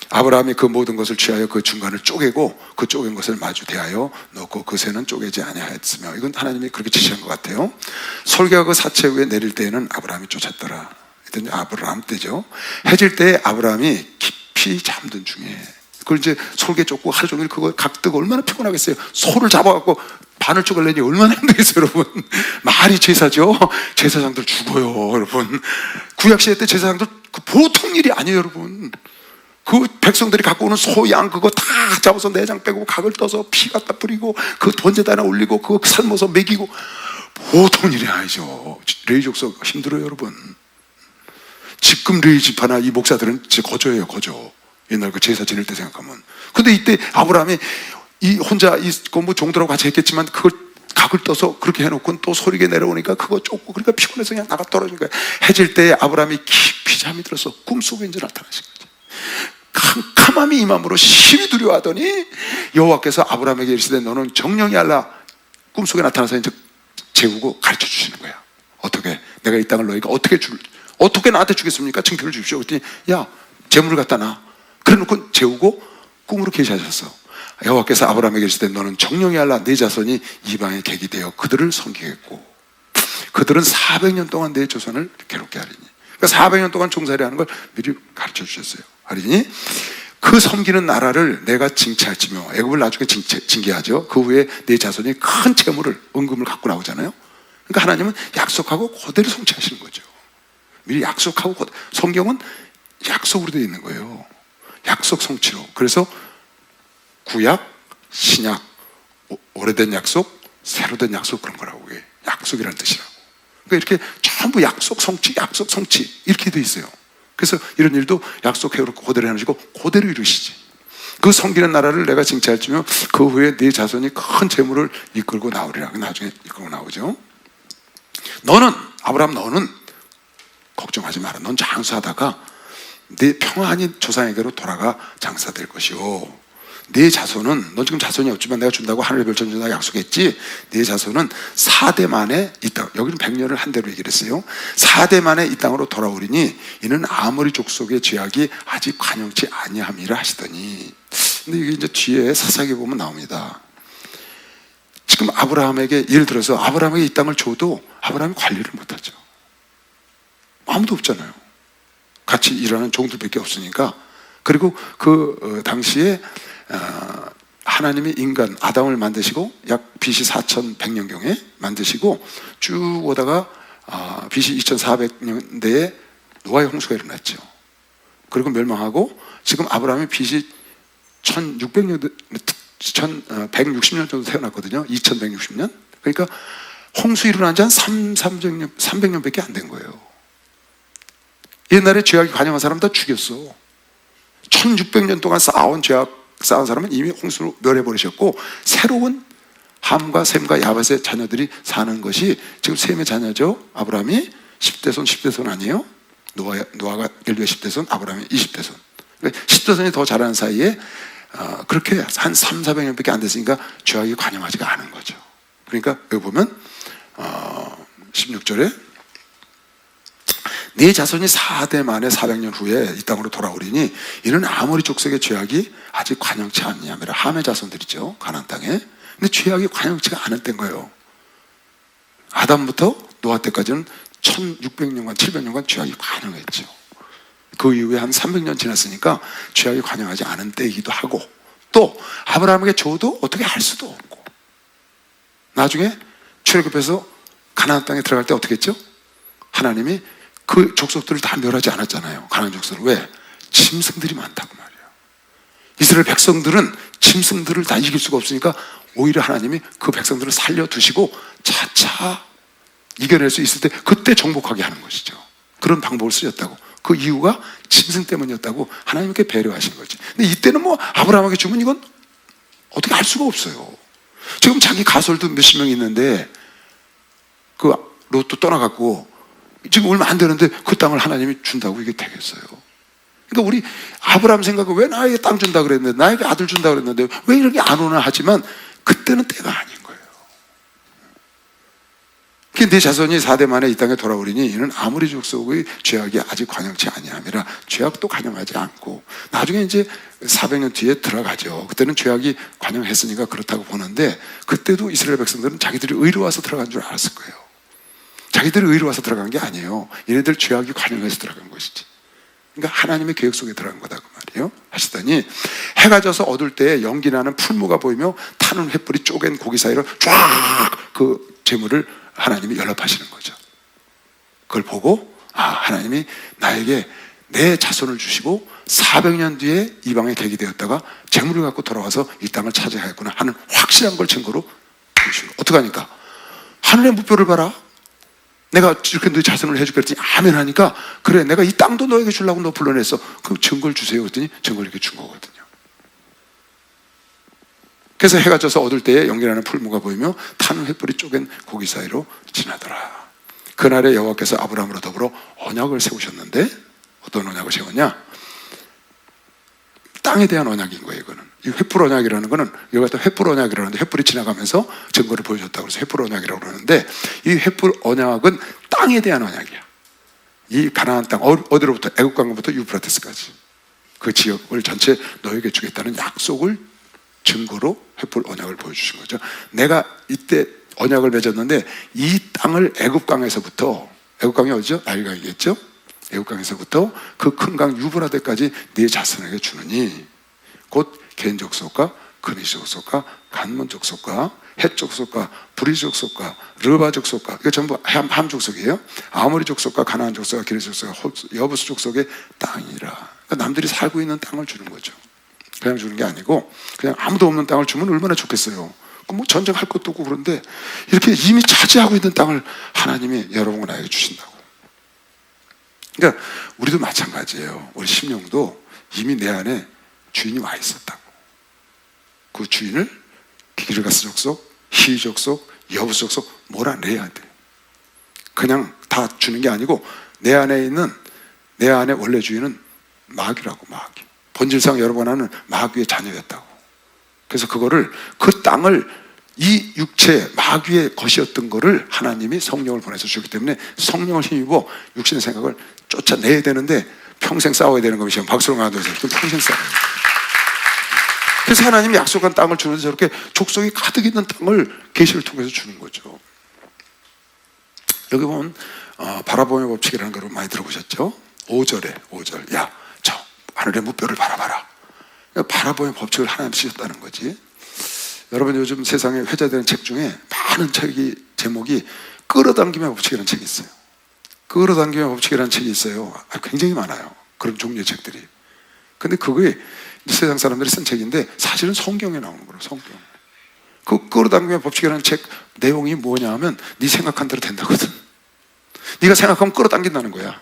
아브라함이 그 모든 것을 취하여 그 중간을 쪼개고 그 쪼갠 것을 마주 대하여 넣고 그 새는 쪼개지 아니하였으며. 이건 하나님이 그렇게 지시한 것 같아요. 솔개가 그 사체 위에 내릴 때에는 아브라함이 쫓았더라. 이때 아브라함 때죠. 해질 때에 아브라함이 깊이 잠든 중에 그걸 이제 솔개 쫓고 하루 종일 그거 각뜨고 얼마나 피곤하겠어요. 소를 잡아갖고 반을 쪼개려니 얼마나 힘들겠어요 여러분. 말이 제사죠. 제사장들 죽어요 여러분. 구약시대 때 제사장들 그 보통 일이 아니에요 여러분. 그 백성들이 갖고 오는 소, 양 그거 다 잡아서 내장 빼고 각을 떠서 피 갖다 뿌리고 그 번제단에 올리고 그거 삶아서 먹이고 보통 일이 아니죠. 레위 족속 힘들어요 여러분. 지금 레위 지파나 이 목사들은 진짜 거저예요 거저. 옛날 그 제사 지낼 때 생각하면. 근데 이때 아브라함이 이 혼자 뭐 종들하고 같이 했겠지만 그걸 각을 떠서 그렇게 해놓고 또 소리게 내려오니까 그거 쫓고 그러니까 피곤해서 그냥 나가 떨어진 거야. 해질 때 아브라함이 깊이 잠이 들어서 꿈속에 이제 나타나신 거지. 캄캄함이 임함으로 심히 두려워하더니 여호와께서 아브라함에게 이르시되 너는 정령이 알라. 꿈속에 나타나서 이제 재우고 가르쳐 주시는 거야. 어떻게 내가 이 땅을 너희가 어떻게 나한테 주겠습니까? 증표를 주십시오. 그랬더니 야 재물을 갖다 놔. 그래놓고 재우고 꿈으로 계시하셨어. 여호와께서 아브라함에게 이르시되 너는 정령이 알라. 네 자손이 이방에 객이 되어 그들을 섬기겠고 그들은 400년 동안 내 조선을 괴롭게 하리니. 그러니까 400년 동안 종살이 하는 걸 미리 가르쳐 주셨어요. 하리니 그 섬기는 나라를 내가 징치할지며. 애굽을 나중에 징계하죠. 그 후에 내 자손이 큰 재물을, 은금을 갖고 나오잖아요. 그러니까 하나님은 약속하고 그대로 성취하시는 거죠. 미리 약속하고, 성경은 약속으로 되어 있는 거예요. 약속 성취로. 그래서 구약, 신약, 오래된 약속, 새로 된 약속, 그런 거라고. 그게 약속이라는 뜻이라고. 그러니까 이렇게 전부 약속 성취, 약속 성취 이렇게 되어 있어요. 그래서 이런 일도 약속해놓고 그대로 해놓으시고 그대로 이루시지. 그 섬기는 나라를 내가 징치할지며 그 후에 네 자손이 큰 재물을 이끌고 나오리라. 나중에 이끌고 나오죠. 너는, 아브라함, 너는 걱정하지 마라. 넌 장수하다가 네 평안히 조상에게로 돌아가 장사될 것이요. 네 자손은, 넌 지금 자손이 없지만 내가 준다고 하늘의 별처럼 준다고 약속했지. 네 자손은 4대 만에 이 땅, 여기는 100년을 한 대로 얘기를 했어요. 4대 만에 이 땅으로 돌아오리니 이는 아모리 족속의 죄악이 아직 관영치 아니함이라 하시더니. 근데 이게 이제 뒤에 사사기 보면 나옵니다. 지금 아브라함에게, 예를 들어서 아브라함에게 이 땅을 줘도 아브라함이 관리를 못하죠. 아무도 없잖아요. 같이 일하는 종들밖에 없으니까. 그리고 그 당시에 하나님이 인간 아담을 만드시고 약 BC 4100년경에 만드시고 쭉 오다가 BC 2400년대에 노아의 홍수가 일어났죠. 그리고 멸망하고 지금 아브라함이 BC 1600년 160년 정도 태어났거든요. 2160년. 그러니까 홍수 일어난 지 한 300년밖에 안 된 거예요. 옛날에 죄악이 관영한 사람 다 죽였어. 1600년 동안 쌓아온 사람은 이미 홍수로 멸해버리셨고, 새로운 함과 셈과 야벳의 자녀들이 사는 것이 지금 셈의 자녀죠. 아브라함이 10대손 아니에요? 노아가 인류의 10대손, 아브라함이 20대손. 10대손이 더 자라는 사이에 그렇게 한 300~400년밖에 안 됐으니까 죄악이 관영하지가 않은 거죠. 그러니까 여기 보면 16절에 네 자손이 4대 만에 400년 후에 이 땅으로 돌아오리니 이는 아모리 족속의 죄악이 아직 관영치 않냐면 함의 자손들이죠. 가나안 땅에. 근데 죄악이 관영치가 않을 때인 거예요. 아담부터 노아 때까지는 1600년간 700년간 죄악이 관영했죠. 그 이후에 한 300년 지났으니까 죄악이 관영하지 않은 때이기도 하고, 또 아브라함에게 줘도 어떻게 할 수도 없고, 나중에 출애굽해서 가나안 땅에 들어갈 때 어떻게 했죠? 하나님이 그 족속들을 다 멸하지 않았잖아요. 가나안 족속을. 왜? 짐승들이 많다고 말이에요. 이스라엘 백성들은 짐승들을 다 이길 수가 없으니까 오히려 하나님이 그 백성들을 살려두시고 차차 이겨낼 수 있을 때 그때 정복하게 하는 것이죠. 그런 방법을 쓰셨다고. 그 이유가 짐승 때문이었다고 하나님께 배려하신 거지. 근데 이때는 뭐 아브라함에게 주면 이건 어떻게 할 수가 없어요. 지금 자기 가솔도 몇십 명 있는데 그 롯도 떠나갔고 지금 얼마 안 되는데 그 땅을 하나님이 준다고 이게 되겠어요? 그러니까 우리 아브라함 생각은 왜 나에게 땅 준다 그랬는데, 나에게 아들 준다 그랬는데 왜 이렇게 안 오나 하지만 그때는 때가 아닌 거예요. 네 자손이 4대 만에 이 땅에 돌아오리니 이는 아무리 족속의 죄악이 아직 관영치 아니함이라. 죄악도 관영하지 않고 나중에 이제 400년 뒤에 들어가죠. 그때는 죄악이 관영했으니까 그렇다고 보는데, 그때도 이스라엘 백성들은 자기들이 의로워서 들어간 줄 알았을 거예요. 자기들이 의로워서 들어간 게 아니에요. 얘네들 죄악이 관영해서 들어간 것이지. 그러니까 하나님의 계획 속에 들어간 거다 그 말이에요. 하시더니 해가 져서 어두울 때에 연기 나는 풀무가 보이며 타는 횃불이 쪼갠 고기 사이로 쫙 그 재물을 하나님이 연락하시는 거죠. 그걸 보고 하나님이 나에게 내 자손을 주시고 400년 뒤에 이방에 객이 되었다가 재물을 갖고 돌아와서 이 땅을 차지하겠구나 하는 확실한 걸 증거로 주시고. 어떡하니까? 하늘의 무표를 봐라. 내가 이렇게 너희 자손을 해줄게 그랬더니 아멘 하니까, 그래 내가 이 땅도 너에게 주려고 너 불러냈어. 그 증거를 주세요 그랬더니 증거를 이렇게 준 거거든요. 그래서 해가 져서 어두울 때에 연기나는 풀무가 보이며 타는 횃불이 쪼갠 고기 사이로 지나더라. 그날에 여호와께서 아브라함으로 더불어 언약을 세우셨는데, 어떤 언약을 세웠냐? 땅에 대한 언약인 거예요. 이거는 이 횃불 언약이라는 거는, 여기가 또 횃불 언약이라는데 횃불이 지나가면서 증거를 보여줬다고 해서 횃불 언약이라고 그러는데, 이 횃불 언약은 땅에 대한 언약이야. 이 가나안 땅, 어디로부터? 애국강부터 유프라테스까지 그 지역을 전체 너에게 주겠다는 약속을 증거로 횃불 언약을 보여주신 거죠. 내가 이때 언약을 맺었는데 이 땅을 애국강에서부터, 애국강이 어디죠? 나일강이겠죠? 애국강에서부터 그 큰 강 유브라데까지 네 자손에게 주느니 곧 겐 족속과 그니 족속과 간몬 족속과 헷 족속과 브리 족속과 르바 족속과 이거 전부 함 족속이에요. 아모리 족속과 가나안 족속과 기르 족속과 여부스 족속의 땅이라. 그러니까 남들이 살고 있는 땅을 주는 거죠. 그냥 주는 게 아니고 그냥 아무도 없는 땅을 주면 얼마나 좋겠어요. 뭐 전쟁할 것도 없고. 그런데 이렇게 이미 차지하고 있는 땅을 하나님이 여러분과 나에게 주신다고. 그러니까 우리도 마찬가지예요. 우리 심령도 이미 내 안에 주인이 와 있었다고. 그 주인을 기르가스 족속, 히 족속, 여부스 족속 몰아내야 돼. 그냥 다 주는 게 아니고 내 안에 있는, 내 안에 원래 주인은 마귀라고. 마귀. 본질상 여러분 안은 마귀의 자녀였다고. 그래서 그거를, 그 땅을, 이 육체 마귀의 것이었던 거를 하나님이 성령을 보내서 주기 때문에 성령을 힘입어 육신의 생각을 쫓아내야 되는데 평생 싸워야 되는 것이 박수로 가도록 평생 싸워요. 그래서 하나님이 약속한 땅을 주는데 저렇게 족속이 가득 있는 땅을 계시를 통해서 주는 거죠. 여기 보면 바라봄의 법칙이라는 걸 많이 들어보셨죠? 5절. 야, 저 하늘의 무뼈를 바라봐라. 바라봄의 법칙을 하나님 쓰셨다는 거지. 여러분 요즘 세상에 회자되는 책 중에 많은 책이 제목이 끌어당김의 법칙이라는 책이 있어요. 끌어당김의 법칙이라는 책이 있어요. 굉장히 많아요. 그런 종류의 책들이. 근데 그게 세상 사람들이 쓴 책인데 사실은 성경에 나오는 거예요. 성경. 그 끌어당김의 법칙이라는 책 내용이 뭐냐 하면 네 생각한 대로 된다거든. 네가 생각하면 끌어당긴다는 거야.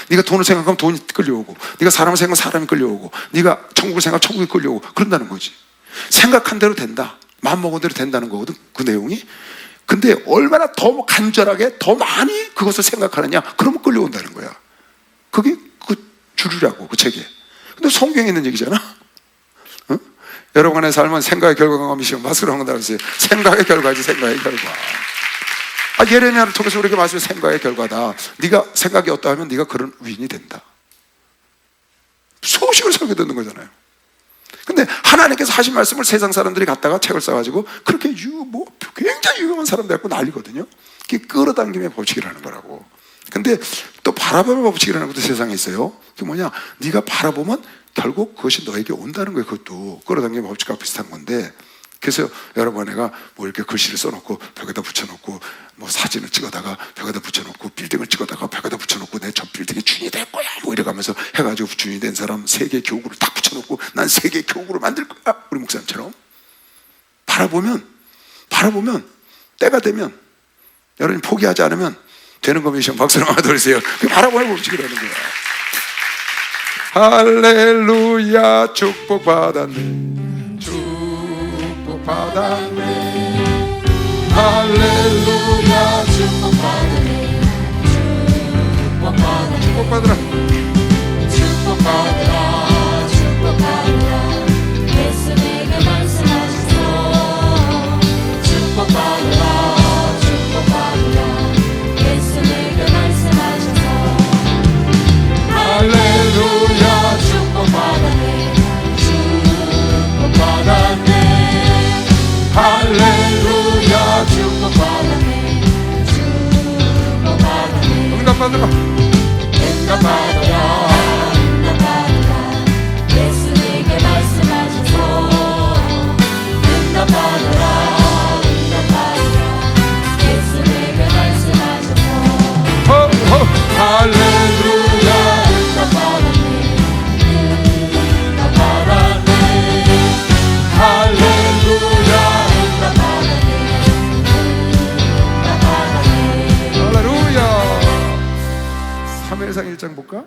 네가 돈을 생각하면 돈이 끌려오고, 네가 사람을 생각하면 사람이 끌려오고, 네가 천국을 생각하면 천국이 끌려오고, 그런다는 거지. 생각한 대로 된다. 마음먹은 대로 된다는 거거든, 그 내용이. 근데 얼마나 더 간절하게 더 많이 그것을 생각하느냐, 그러면 끌려온다는 거야. 그게 그 주류라고, 그 책에. 근데 성경에 있는 얘기잖아. 어? 여러분의 삶은 생각의 결과가 미시면 마스로 한번 달았어요. 생각의 결과지, 생각의 결과. 예레미야를 통해서 우리에게 말씀해. 생각의 결과다. 네가 생각이 어떠하면 네가 그런 위인이 된다. 소식을 설교 듣는 거잖아요. 근데 하나님께서 하신 말씀을 세상 사람들이 갖다가 책을 써가지고 그렇게 굉장히 유명한 사람 되고 난리거든요. 그게 끌어당김의 법칙이라는 거라고. 근데 또 바라봄의 법칙이라는 것도 세상에 있어요. 그게 뭐냐? 네가 바라보면 결국 그것이 너에게 온다는 거예요. 그것도 끌어당김의 법칙과 비슷한 건데, 그래서 여러분 내가 뭐 이렇게 글씨를 써놓고 벽에다 붙여놓고 뭐 사진을 찍어다가 벽에다 붙여놓고 빌딩을 찍어다가 벽에다 붙여놓고 내 저 빌딩의 주인이 될 거야 뭐 이래가면서 해가지고 주인이 된 사람 세계의 교구를 딱 붙여놓고 난 세계의 교구를 만들 거야, 우리 목사님처럼. 바라보면 때가 되면 여러분이 포기하지 않으면 되는 거면 박수를 하나 드리세요. 그 바라보는 법칙이라는 거야. 할렐루야, 축복받았네, 축복받았네, 할렐루야, 축복받았네, 축복받았네, 축복받으라, 축복받으라, 축복받으라, 예수님의 말씀하시소. 축복받으라, 축복받으라, 예수님의 말씀하시소. 할렐루야, 축복받았네, 축복받았네, 할렐루야, 축복받았네, 축복받았네. 응답받으라, 응답받으라, 응답받으라, 예수님께 말씀하시소. 응답받으라, 응답받으라, 예수님께 말씀하시소. 할렐루야, 응답받았네, 응답받았네, 할렐루야, 할렐루야. 사무엘상 1장 볼까?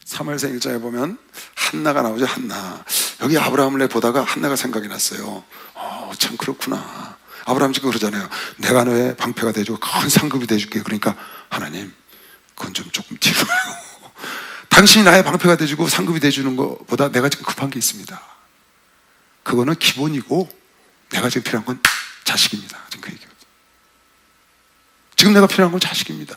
사무엘상 1장에 보면 한나가 나오죠. 한나. 여기 아브라함을 보다가 한나가 생각이 났어요. 참 그렇구나. 아브라함 지금 그러잖아요. 내가 너의 방패가 돼주고 큰 상급이 돼줄게. 그러니까 하나님, 그건 좀 조금 뒤로. 당신이 나의 방패가 돼주고 상급이 돼주는 것보다 내가 지금 급한 게 있습니다. 그거는 기본이고 내가 지금 필요한 건 자식입니다. 지금 그 얘기거든요. 지금 내가 필요한 건 자식입니다.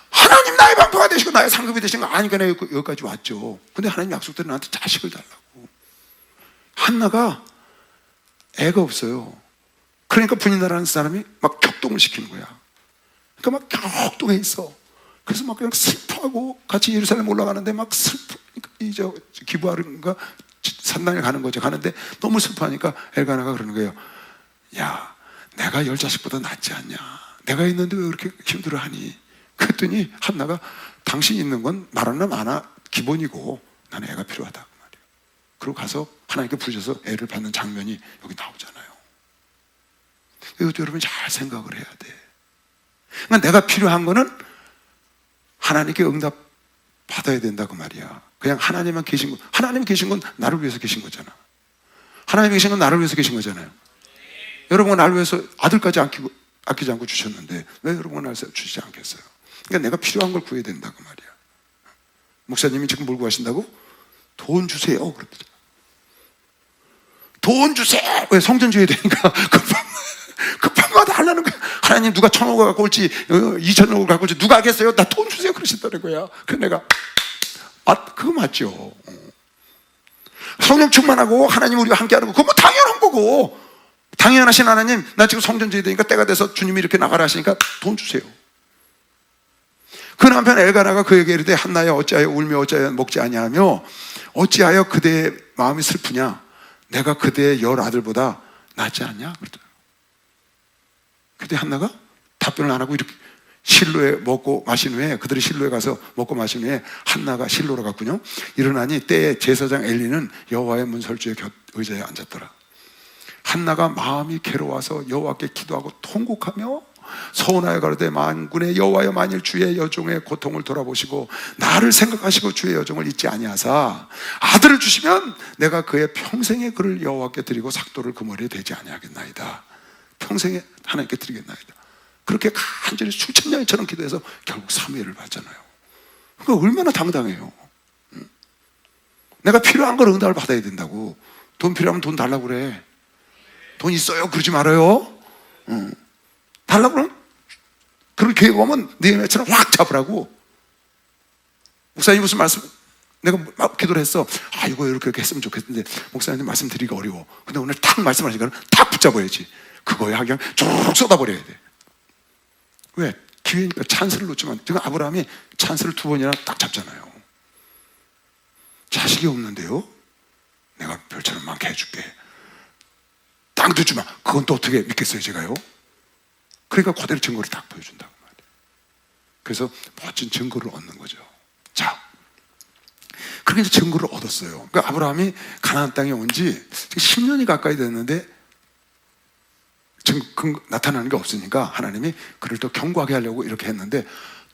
하나님 나의 방패가 되시고 나의 상급이 되신 거 아니까 내가 여기까지 왔죠. 근데 하나님 약속대로 나한테 자식을 달라고. 한나가 애가 없어요. 그러니까 분이나라는 사람이 막 격동을 시키는 거야. 그러니까 막 격동해 있어. 그래서 막 그냥 슬퍼하고 같이 예루살렘 올라가는데 막 슬퍼. 기부하는가 산단에 가는 거죠. 가는데 너무 슬퍼하니까 엘가나가 그러는 거예요. 야, 내가 10자식보다 낫지 않냐? 내가 있는데 왜 그렇게 힘들어하니? 그랬더니 한나가 당신 있는 건 말하나 마나 기본이고 나는 애가 필요하다 그 말이에요. 그리고 가서 하나님께 부르셔서 애를 받는 장면이 여기 나오잖아요. 이것도 여러분 잘 생각을 해야 돼. 그러니까 내가 필요한 거는 하나님께 응답 받아야 된다 그 말이야. 그냥 하나님만 계신 거, 하나님 계신 건 나를 위해서 계신 거잖아. 하나님 계신 건 나를 위해서 계신 거잖아요. 여러분은 나를 위해서 아들까지 아끼지 않고 주셨는데 왜 여러분은 나를 위해서 주시지 않겠어요? 그러니까 내가 필요한 걸 구해야 된다 그 말이야. 목사님이 지금 뭘 구하신다고? 돈 주세요 그러더라고요. 돈 주세요. 왜? 성전 지어야 되니까 급한 거 다 하려는 거야. 하나님 누가 1,000억을 갖고 올지 2,000억을 갖고 올지 누가 하겠어요? 나 돈 주세요 그러시더라는 거야. 그래서 내가 그거 맞죠. 성령 충만하고 하나님 우리와 함께하는 거 그거 뭐 당연한 거고, 당연하신 하나님 나 지금 성전 지어야 되니까 때가 돼서 주님이 이렇게 나가라 하시니까 돈 주세요. 그 남편 엘가나가 그에게 이르되 한나여 어찌하여 울며 어찌하여 먹지 아니하며 어찌하여 그대의 마음이 슬프냐? 내가 그대의 10 아들보다 낫지 않냐? 그러더라고요. 그때 한나가 답변을 안 하고 이렇게 실로에 먹고 마신 후에, 그들이 실로에 가서 먹고 마신 후에 한나가 실로로 갔군요. 일어나니 때에 제사장 엘리는 여호와의 문설주의 곁 의자에 앉았더라. 한나가 마음이 괴로워서 여호와께 기도하고 통곡하며 서운하여 가로되 만군의 여호와여 만일 주의 여종의 고통을 돌아보시고 나를 생각하시고 주의 여종을 잊지 아니하사 아들을 주시면 내가 그의 평생의 그를 여호와께 드리고 삭도를 그 머리에 대지 아니하겠나이다. 평생에 하나님께 드리겠나이다. 그렇게 간절히 수천 년처럼 기도해서 결국 사무엘을 받잖아요. 그러니까 얼마나 당당해요. 내가 필요한 걸 응답을 받아야 된다고. 돈 필요하면 돈 달라고 그래. 돈 있어요? 그러지 말아요. 달라고 그러면 그런 계획 오면 느헤미야처럼 확 잡으라고. 목사님 무슨 말씀, 내가 막 기도를 했어. 이거 이렇게 했으면 좋겠는데 목사님 말씀드리기 어려워. 근데 오늘 탁 말씀하시니까 탁 붙잡아야지. 그거에 그냥 쭉 쏟아버려야 돼. 왜? 기회니까 찬스를 놓치면. 지금 아브라함이 찬스를 2번이나 딱 잡잖아요. 자식이 없는데요? 내가 별처럼 많게 해줄게. 땅도 주마. 그건 또 어떻게 믿겠어요 제가요? 그러니까 그대로 증거를 딱 보여준다고 말이에요. 그래서 멋진 증거를 얻는 거죠. 자, 그렇게 이제 증거를 얻었어요. 그러니까 아브라함이 가나안 땅에 온 지 10년이 가까이 됐는데 나타나는 게 없으니까 하나님이 그를 또 견고하게 하려고 이렇게 했는데,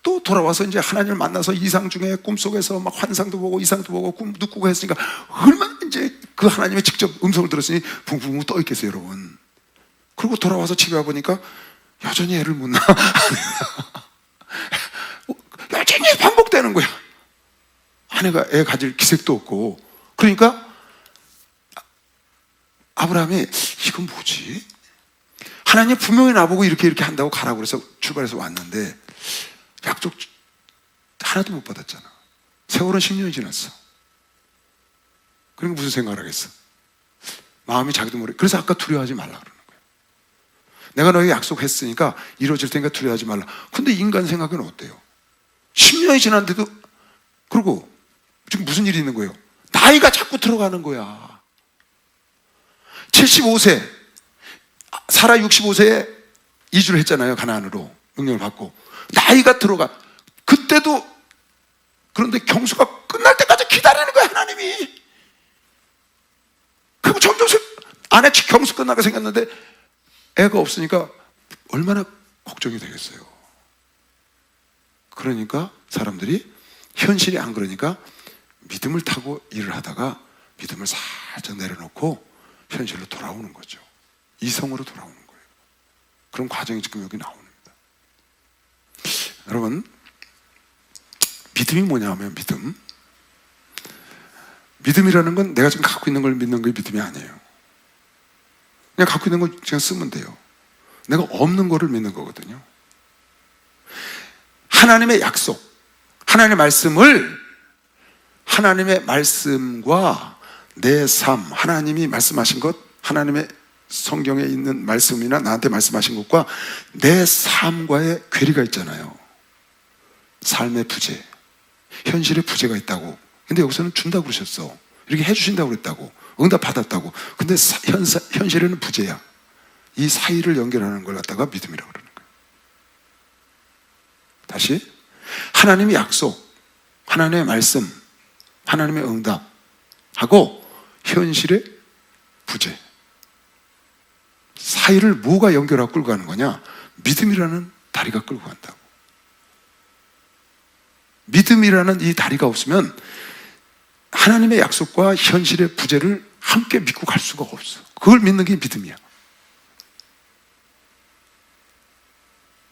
또 돌아와서 이제 하나님을 만나서 이상 중에 꿈속에서 막 환상도 보고 이상도 보고 꿈도 꾸고 했으니까 얼마나 이제 그 하나님의 직접 음성을 들었으니 붕붕 떠 있겠어요 여러분. 그리고 돌아와서 집에 와보니까 여전히 애를 못 낳아. 여전히 반복되는 거야. 아내가 애 가질 기색도 없고. 그러니까 아브라함이 이건 뭐지? 하나님 분명히 나보고 이렇게 한다고 가라고 그래서 출발해서 왔는데 약속 하나도 못 받았잖아. 세월은 10년이 지났어. 그러니까 무슨 생각을 하겠어? 마음이 자기도 모르게. 그래서 아까 두려워하지 말라 그러는 거야. 내가 너에게 약속했으니까 이루어질 테니까 두려워하지 말라. 근데 인간 생각은 어때요? 10년이 지났는데도. 그리고 지금 무슨 일이 있는 거예요? 나이가 자꾸 들어가는 거야. 75세 사라 65세에 이주를 했잖아요. 가나안으로 명령을 받고. 나이가 들어가. 그때도. 그런데 경수가 끝날 때까지 기다리는 거야 하나님이. 그리고 점점 아내 경수 끝나게 생겼는데 애가 없으니까 얼마나 걱정이 되겠어요. 그러니까 사람들이 현실이 안 그러니까 믿음을 타고 일을 하다가 믿음을 살짝 내려놓고 현실로 돌아오는 거죠. 이성으로 돌아오는 거예요. 그런 과정이 지금 여기 나옵니다. 여러분, 믿음이 뭐냐 하면 믿음이라는 건 내가 지금 갖고 있는 걸 믿는 게 믿음이 아니에요. 그냥 갖고 있는 걸 그냥 쓰면 돼요. 내가 없는 거를 믿는 거거든요. 하나님의 약속, 하나님의 말씀을, 하나님의 말씀과 내 삶, 하나님이 말씀하신 것, 하나님의 성경에 있는 말씀이나 나한테 말씀하신 것과 내 삶과의 괴리가 있잖아요. 삶의 부재, 현실의 부재가 있다고. 근데 여기서는 준다고 그러셨어. 이렇게 해주신다고 그랬다고. 응답 받았다고. 근데 현실에는 부재야. 이 사이를 연결하는 걸 갖다가 믿음이라고 그러는 거예요. 다시, 하나님의 약속, 하나님의 말씀, 하나님의 응답하고 현실의 부재 사이를 뭐가 연결하고 끌고 가는 거냐? 믿음이라는 다리가 끌고 간다고. 믿음이라는 이 다리가 없으면 하나님의 약속과 현실의 부재를 함께 믿고 갈 수가 없어. 그걸 믿는 게 믿음이야.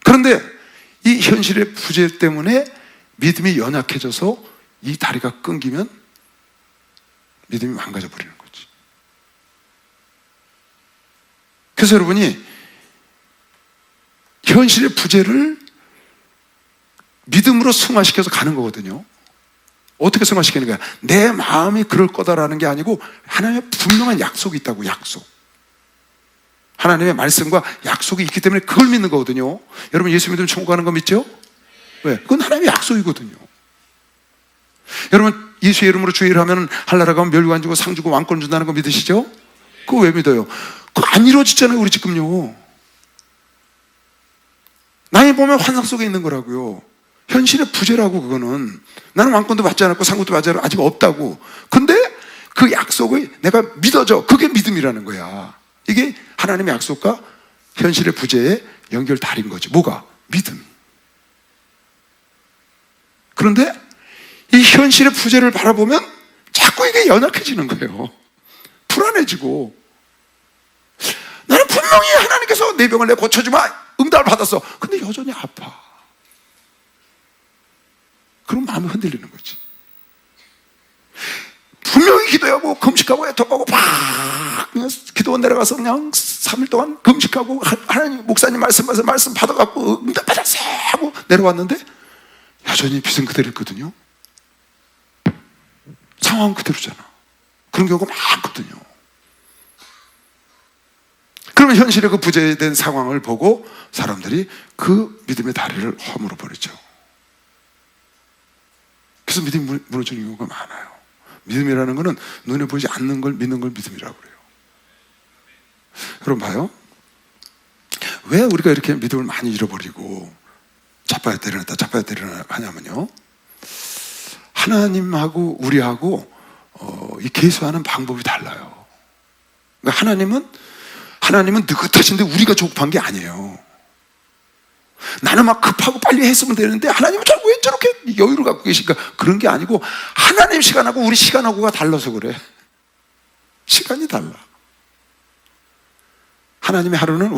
그런데 이 현실의 부재 때문에 믿음이 연약해져서 이 다리가 끊기면 믿음이 망가져 버리는 거지. 그래서 여러분이 현실의 부재를 믿음으로 승화시켜서 가는 거거든요. 어떻게 승화시키는 거야? 내 마음이 그럴 거다라는 게 아니고 하나님의 분명한 약속이 있다고. 약속. 하나님의 말씀과 약속이 있기 때문에 그걸 믿는 거거든요. 여러분 예수 믿으면 천국 가는 거 믿죠? 왜? 그건 하나님의 약속이거든요. 여러분 예수의 이름으로 주의를 하면 할나라 가면 멸관 주고 상 주고 왕권 준다는 거 믿으시죠? 그거 왜 믿어요? 그거 안 이루어지잖아요 우리 지금요. 나이 보면 환상 속에 있는 거라고요. 현실의 부재라고. 그거는 나는 왕권도 받지 않았고 상국도 받지 않았고 아직 없다고. 근데 그 약속을 내가 믿어져. 그게 믿음이라는 거야. 이게 하나님의 약속과 현실의 부재의 연결 다리인 거지. 뭐가? 믿음이. 그런데 이 현실의 부재를 바라보면 자꾸 이게 연약해지는 거예요. 불안해지고. 나는 분명히 하나님께서 내 병을 내 고쳐주마 응답을 받았어. 근데 여전히 아파. 그럼 마음이 흔들리는 거지. 분명히 기도하고 금식하고 애통하고 막 그냥 기도원 내려가서 그냥 3일 동안 금식하고 하나님 목사님 말씀 받아갖고 응답 받았어 하고 내려왔는데 여전히 빚은 그대로 있거든요. 상황은 그대로잖아. 그런 경우가 많거든요. 그러면 현실의 그 부재된 상황을 보고 사람들이 그 믿음의 다리를 허물어 버리죠. 그래서 믿음이 무너지는 경우가 많아요. 믿음이라는 것은 눈에 보이지 않는 걸 믿는 걸 믿음이라고 그래요. 여러분 봐요. 왜 우리가 이렇게 믿음을 많이 잃어버리고 자빠야 때려놨다 자빠야 때려놨다 하냐면요, 하나님하고 우리하고 이 계수하는 방법이 달라요. 그러니까 하나님은 느긋하신데 우리가 조급한 게 아니에요. 나는 막 급하고 빨리 했으면 되는데 하나님은 자꾸 왜 저렇게 여유를 갖고 계실까? 그런 게 아니고 하나님 시간하고 우리 시간하고가 달라서 그래. 시간이 달라. 하나님의 하루는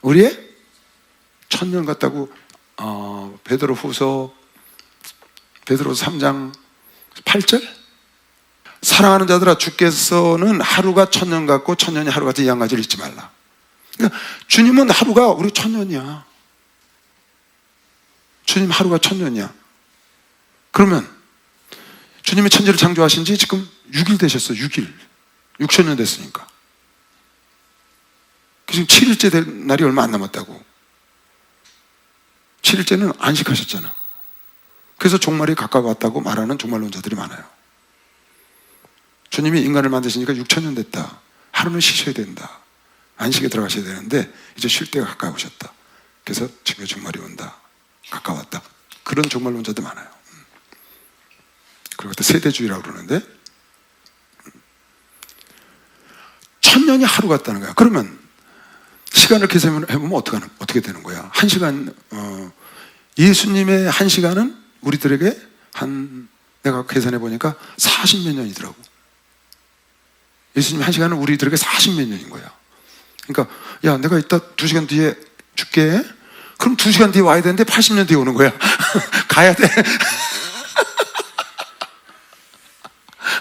우리의 1000년 같다고 베드로후서 3장 8절? 사랑하는 자들아, 주께서는 하루가 1000년 같고 1000년이 하루 같은 이 한 가지를 잊지 말라. 그러니까 주님은 하루가 우리 1000년이야. 주님 하루가 1000년이야. 그러면 주님이 천지를 창조하신 지 지금 6일 되셨어. 6일. 6000년 됐으니까. 지금 7일째 될 날이 얼마 안 남았다고. 7일째는 안식하셨잖아. 그래서 종말이 가까웠다고 말하는 종말론자들이 많아요. 주님이 인간을 만드시니까 6000년 됐다. 하루는 쉬셔야 된다. 안식에 들어가셔야 되는데 이제 쉴 때가 가까우셨다. 그래서 지금 종말이 온다. 가까웠다. 그런 종말론자도 많아요. 그리고 또 세대주의라고 그러는데 1000년이 하루 같다는 거야. 그러면 시간을 계산해보면 어떻게 되는 거야? 1시간, 예수님의 1시간은 우리들에게 내가 계산해보니까 40몇 년이더라고. 예수님 1시간은 우리들에게 40몇 년인 거야. 그러니까, 야, 내가 이따 2시간 뒤에 줄게. 그럼 2시간 뒤에 와야 되는데 80년 뒤에 오는 거야. 가야 돼.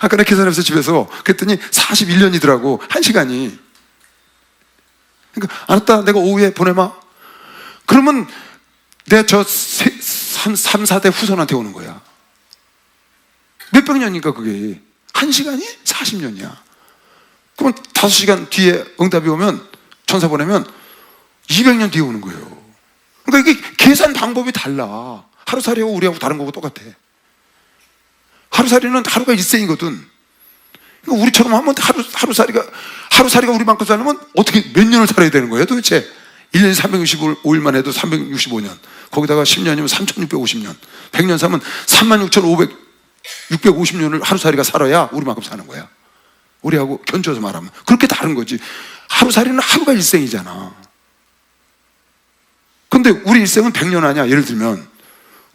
아까 내가 계산해서 집에서 그랬더니 41년이더라고. 1시간이. 그러니까, 알았다. 내가 오후에 보내마. 그러면 내가 저 3, 4대 후손한테 오는 거야. 몇백 년이니까 그게. 1시간이 40년이야. 그러면 5시간 뒤에 응답이 오면, 천사 보내면 200년 뒤에 오는 거예요. 그러니까 이게 계산 방법이 달라. 하루살이하고 우리하고 다른 거고 똑같아. 하루살이는 하루가 일생이거든. 그러니까 우리처럼 하면 하루살이가 우리만큼 살려면 어떻게 몇 년을 살아야 되는 거예요 도대체? 1년에 365일만 해도 365년, 거기다가 10년이면 3650년, 100년 살면 36,650년을 하루살이가 살아야 우리만큼 사는 거야. 우리하고 견줘서 말하면 그렇게 다른 거지. 하루살이는 하루가 일생이잖아. 근데 우리 일생은 100년 아니야 예를 들면.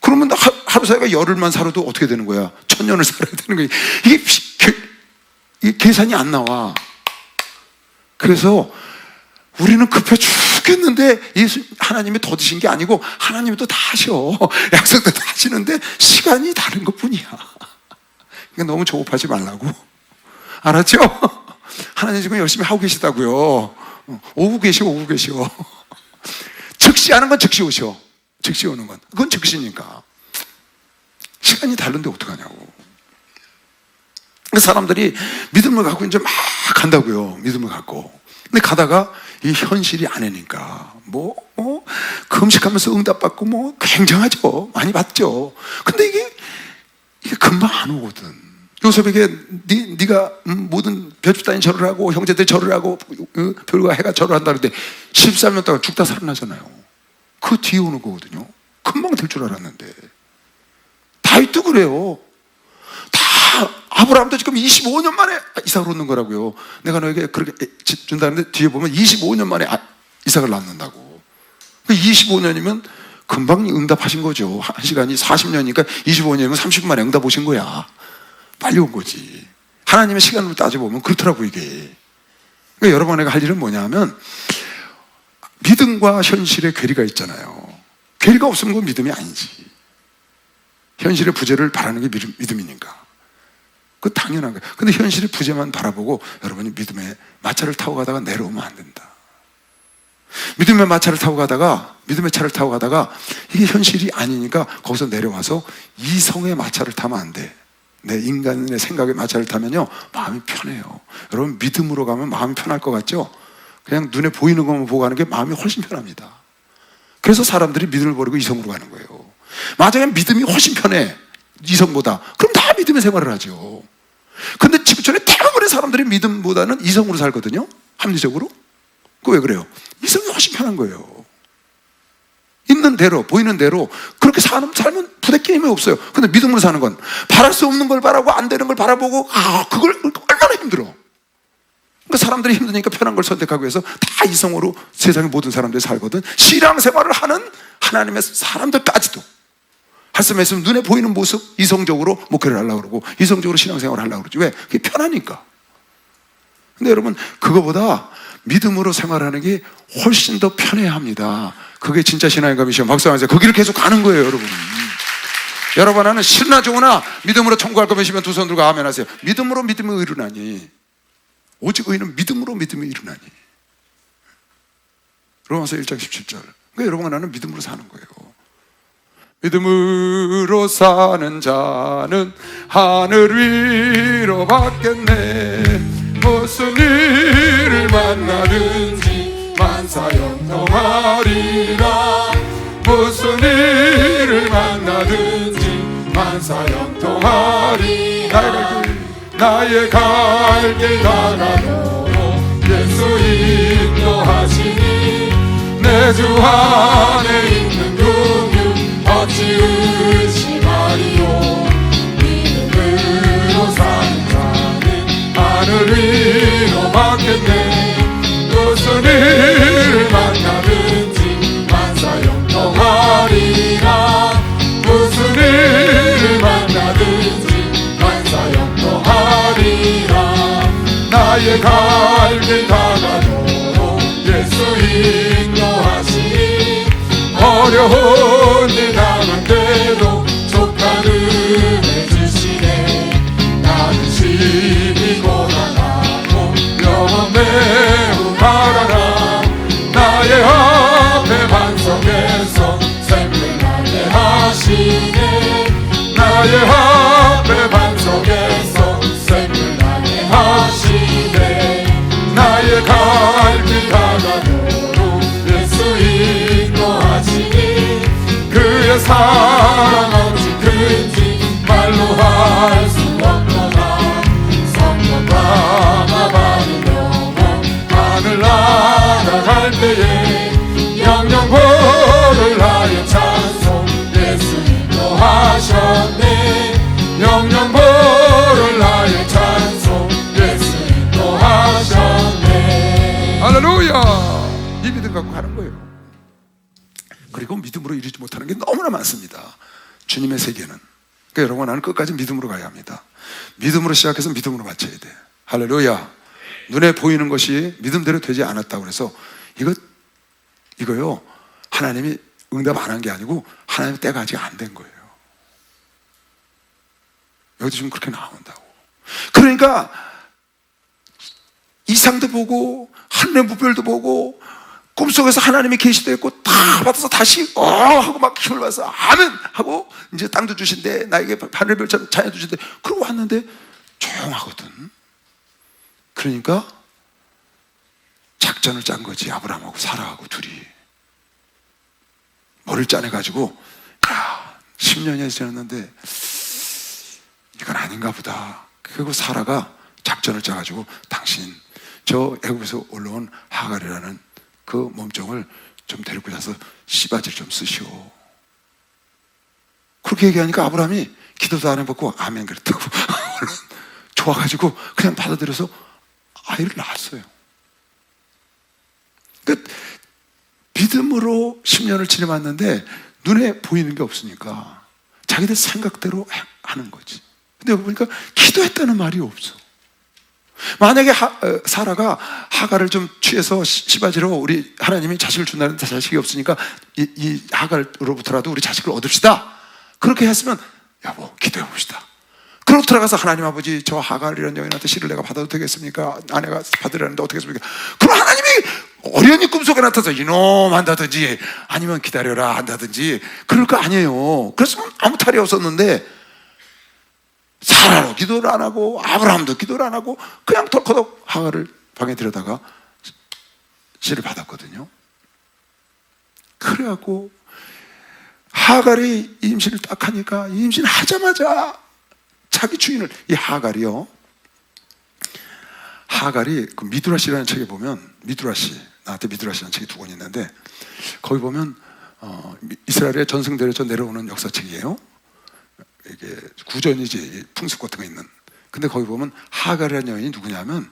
그러면 하루살이가 열흘만 살아도 어떻게 되는 거야? 1000년을 살아야 되는 거야. 이게 계산이 안 나와. 그래서 우리는 급해 죽겠는데 하나님이 더 드신 게 아니고 하나님이 또 다 하셔. 약속도 다 하시는데 시간이 다른 것 뿐이야. 그러니까 너무 조급하지 말라고. 알았죠? 하나님 지금 열심히 하고 계시다고요. 오고 계셔. 즉시 하는 건 즉시 오셔. 즉시 오는 건 그건 즉시니까. 시간이 다른데 어떡하냐고. 사람들이 믿음을 갖고 이제 막 간다고요. 믿음을 갖고. 근데 가다가 이 현실이 아니니까 금식하면서 응답받고 굉장하죠. 많이 받죠. 근데 이게 금방 안 오거든. 요셉에게 네가 모든 벼집단이 절을 하고 형제들 절을 하고 별과 해가 절을 한다는데 13년 동안 죽다 살아나잖아요. 그 뒤에 오는 거거든요. 금방 될 줄 알았는데. 다윗도 그래요. 아브라함도 지금 25년 만에 이삭을 얻는 거라고요. 내가 너에게 그렇게 준다는데 뒤에 보면 25년 만에 이삭을 낳는다고. 25년이면 금방 응답하신 거죠. 한 시간이 40년이니까 25년이면 30분 만에 응답 오신 거야. 빨리 온 거지. 하나님의 시간으로 따져보면 그렇더라고 이게. 그러니까 여러분 내가 할 일은 뭐냐 하면 믿음과 현실의 괴리가 있잖아요. 괴리가 없으면 그건 믿음이 아니지. 현실의 부재를 바라는 게 믿음이니까. 그거 당연한 거예요. 근데 현실의 부재만 바라보고 여러분이 믿음의 마차를 타고 가다가 내려오면 안 된다. 믿음의 마차를 타고 가다가 믿음의 차를 타고 가다가 이게 현실이 아니니까 거기서 내려와서 이성의 마차를 타면 안 돼. 내 인간의 생각의 마차를 타면요 마음이 편해요. 여러분 믿음으로 가면 마음이 편할 것 같죠? 그냥 눈에 보이는 것만 보고 가는 게 마음이 훨씬 편합니다. 그래서 사람들이 믿음을 버리고 이성으로 가는 거예요. 만약에 믿음이 훨씬 편해 이성보다 그럼 다 믿음의 생활을 하죠. 근데 지구촌에 대부분의 사람들이 믿음보다는 이성으로 살거든요. 합리적으로. 그거 왜 그래요? 이성이 훨씬 편한 거예요. 있는 대로 보이는 대로 그렇게 살면 부대끼림이 없어요. 근데 믿음으로 사는 건 바랄 수 없는 걸 바라고 안 되는 걸 바라보고 그걸 얼마나 힘들어. 그러니까 사람들이 힘드니까 편한 걸 선택하기 위해서 다 이성으로 세상의 모든 사람들이 살거든. 신앙생활을 하는 하나님의 사람들까지도 말씀에 있으면 눈에 보이는 모습 이성적으로 목회를 하려고 그러고 이성적으로 신앙생활을 하려고 그러지. 왜? 그게 편하니까. 근데 여러분 그거보다 믿음으로 생활하는 게 훨씬 더 편해야 합니다. 그게 진짜 신앙인가 미션. 박수 한번 주세요. 거기를 계속 가는 거예요 여러분. 여러분 하나는 싫으나 좋으나 믿음으로 청구할 거면시면 두 손 들고 아멘 하세요. 믿음으로 믿음이 이루나니 오직 의는 믿음으로 믿음이 이루나니. 로마서 1장 17절. 그러니까 여러분 하나는 믿음으로 사는 거예요. 믿음으로 사는 자는 하늘 위로 받겠네. 무슨 일을 만나든지 만사형통하리라. 무슨 일을 만나든지 만사형통하리. 나의 갈 길 나가도록 예수 인도하시니 내 주 안에 있는 교육 어찌 의심하리요. 믿음으로 사는 자는 하늘 위로 받겠네. 무슨 일을 만나든지 만사형통하리라. 무슨 일을 만나든지 만사형통하리라. 나의 갈 길 다가도록 예수 인도하시니 어려운 일 당한데도 족한 은혜 주시네. 나는 심히 고난하고 영원 매우 바라라. 나의 앞에 반석에서 샘을 나게 하시네. 나의 앞에 반석에서 샘을 나게 하시네. 나의 갈 길 다가도록 예수 인도하시니 그의 사랑 어찌 큰지 말로 할 수 없도다. 성령과 하늘을 날아갈 때에 영영보를 하여 찬송 예수님도 하셨네. 영영보를 하여 찬송 예수님도 하셨네. 할렐루야. 이 믿음 갖고 가는 거예요. 그리고 믿음으로 이루지 못하는 게 너무나 많습니다. 주님의 세계는. 그러니까 여러분, 나는 끝까지 믿음으로 가야 합니다. 믿음으로 시작해서 믿음으로 마쳐야 돼. 할렐루야. 눈에 보이는 것이 믿음대로 되지 않았다고 해서 이거요, 하나님이 응답 안 한 게 아니고 하나님 때가 아직 안 된 거예요. 여기도 지금 그렇게 나온다고. 그러니까 이상도 보고 하늘의 무별도 보고 꿈속에서 하나님이 계시도 있고 다 받아서 다시 하고 막 힘을 받아서 아멘 하고 이제 땅도 주신대, 나에게 하늘의 별처럼 자녀 주신대. 그러고 왔는데 조용하거든. 그러니까 작전을 짠 거지. 아브라함하고 사라하고 둘이 머리를 짜내가지고 10년이 지났는데 이건 아닌가 보다. 그리고 사라가 작전을 짜가지고 당신 저 애굽에서 올라온 하갈이라는 그 몸종을 좀 데리고 가서 씨바지를 좀 쓰시오. 그렇게 얘기하니까 아브라함이 기도도 안 해봤고 아멘 그랬다고 좋아가지고 그냥 받아들여서 아이를 낳았어요. 그러니까 믿음으로 10년을 지내봤는데 눈에 보이는 게 없으니까 자기들 생각대로 하는 거지. 근데 여기 보니까 기도했다는 말이 없어. 만약에 사라가 하갈을 좀 취해서 시바지로 우리 하나님이 자식을 준다는데 자식이 없으니까 이 하갈로부터라도 우리 자식을 얻읍시다, 그렇게 했으면 여보 기도해 봅시다. 그러고 들어가서 하나님 아버지 저 하갈이라는 여인한테 씨를 내가 받아도 되겠습니까? 아내가 받으라는데 어떻게 했습니까? 그럼 하나님이 어련히 꿈속에 나타나서 이놈 한다든지 아니면 기다려라 한다든지 그럴 거 아니에요. 그랬으면 아무 탈이 없었는데 사라로 기도를 안 하고 아브라함도 기도를 안 하고 그냥 덜커덕 하갈을 방에 들여다가 씨를 받았거든요. 그래갖고 하갈이 임신을 딱 하니까 임신하자마자 자기 주인을, 이 하갈이요, 하갈이 그 미드라시라는 책에 보면, 나한테 미드라시라는 책이 2권 있는데 거기 보면 이스라엘의 전승대에서 내려오는 역사책이에요. 이게 구전이지, 풍습 같은 거 있는. 근데 거기 보면 하갈이라는 여인이 누구냐면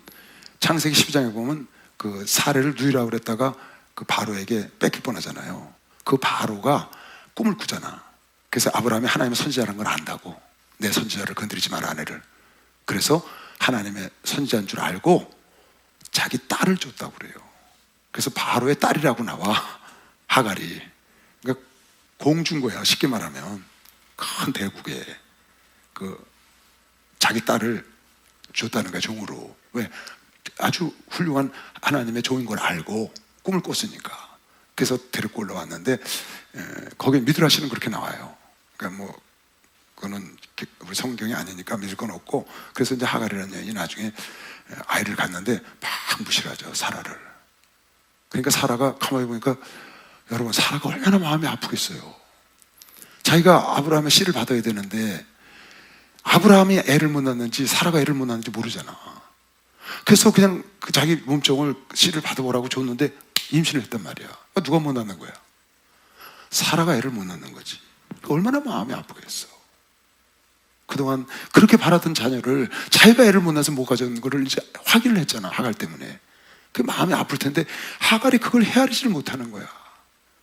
창세기 12장에 보면 그 사례를 누이라고 그랬다가 그 바로에게 뺏길 뻔하잖아요. 그 바로가 꿈을 꾸잖아. 그래서 아브라함이 하나님의 선지자라는 걸 안다고. 내 선지자를 건드리지 마라, 아내를. 그래서 하나님의 선지자인 줄 알고 자기 딸을 줬다고 그래요. 그래서 바로의 딸이라고 나와, 하갈이. 그러니까 공주인 거야, 쉽게 말하면. 큰 대국에 자기 딸을 줬다는 거야, 종으로. 왜? 아주 훌륭한 하나님의 종인 걸 알고 꿈을 꿨으니까. 그래서 데리고 올라왔는데 거기에 미드라시는 그렇게 나와요. 그러니까 뭐 그거는 우리 성경이 아니니까 믿을 건 없고, 그래서 이제 하갈이라는 여인이 나중에 아이를 갖는데 막 무시하죠, 사라를. 그러니까 사라가 가만히 보니까, 여러분 사라가 얼마나 마음이 아프겠어요. 자기가 아브라함의 씨를 받아야 되는데 아브라함이 애를 못 낳는지 사라가 애를 못 낳는지 모르잖아. 그래서 그냥 자기 몸종을 씨를 받아보라고 줬는데 임신을 했단 말이야. 누가 못 낳는 거야? 사라가 애를 못 낳는 거지. 얼마나 마음이 아프겠어. 그동안 그렇게 바라던 자녀를 자기가 애를 못 낳아서 못 가져온 거를 이제 확인을 했잖아, 하갈 때문에. 그 마음이 아플 텐데 하갈이 그걸 헤아리지를 못하는 거야.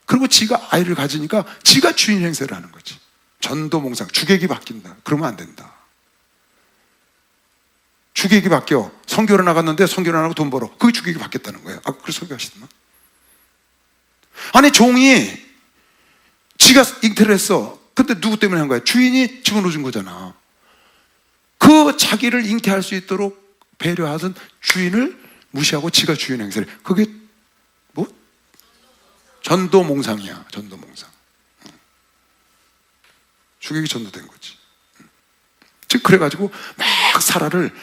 그리고 지가 아이를 가지니까 지가 주인 행세를 하는 거지. 전도몽상, 주객이 바뀐다. 그러면 안 된다. 주객이 바뀌어. 선교를 나갔는데 선교를 안 하고 돈 벌어. 그게 주객이 바뀌었다는 거예요. 그걸 설교하시더만. 아니 종이 지가 잉태를 했어. 근데 누구 때문에 한 거야? 주인이 집어넣어 준 거잖아. 그 자기를 잉태할 수 있도록 배려하던 주인을 무시하고 지가 주인 행세를. 그게 뭐? 전도몽상이야. 전도몽상. 주객이 전도된 거지. 즉 그래가지고 막 사라를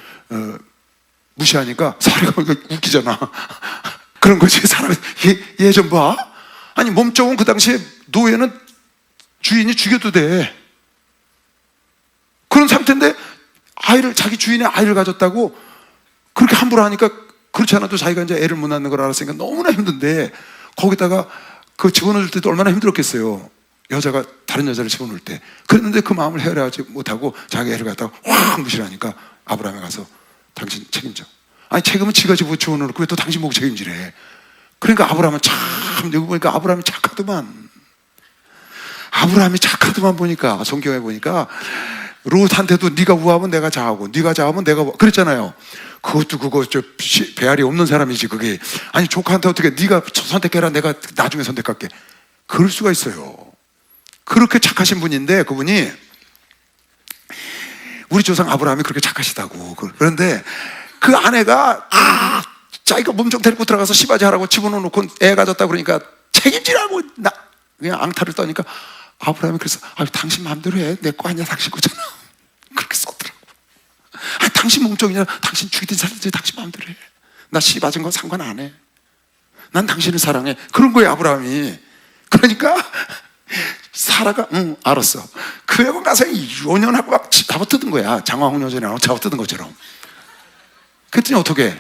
무시하니까 사라가 웃기잖아. 그런 거지. 사람이 얘 좀 봐. 아니 몸종은 그 당시에 노예는 주인이 죽여도 돼. 그런 상태인데 자기 주인의 아이를 가졌다고 그렇게 함부로 하니까 그렇지 않아도 자기가 이제 애를 못 낳는 걸 알았으니까 너무나 힘든데, 거기다가 그 집어넣을 때도 얼마나 힘들었겠어요. 여자가 다른 여자를 집어넣을 때. 그랬는데 그 마음을 헤아려하지 못하고 자기 애를 갖다가 확 무시하니까 아브라함에 가서 당신 책임져. 아니, 책임은 지가 집어넣고 왜 또 당신 보고 책임지래. 그러니까 아브라함은 참, 여기 보니까 아브라함이 착하더만. 아브라함이 착하더만 보니까, 성경에 보니까 롯한테도 네가 우하면 내가 좌하고 네가 좌하면 내가 그랬잖아요. 그것도 그거 배알이 없는 사람이지 그게. 아니, 조카한테 어떻게 네가 선택해라 내가 나중에 선택할게. 그럴 수가 있어요. 그렇게 착하신 분인데, 그분이 우리 조상 아브라함이 그렇게 착하시다고. 그런데 그 아내가 자기가 몸 좀 데리고 들어가서 시바지 하라고 집어넣고 애 가졌다 그러니까 책임지라고 그냥 앙탈을 떠니까 아브라함이 그래서 당신 마음대로 해. 내 거 아니야, 당신 거잖아. 그렇게 썼더라고. 당신 몸종이냐, 당신 죽이든 살든지 당신 마음대로 해. 나 씨 맞은 거 상관 안 해. 난 당신을 사랑해. 그런 거예요, 아브라함이. 그러니까 사라가 알았어. 그 애가 가서 요년하고 막 잡아뜯은 거야. 장화홍련전이라고 잡아뜯은 것처럼. 그랬더니 어떻게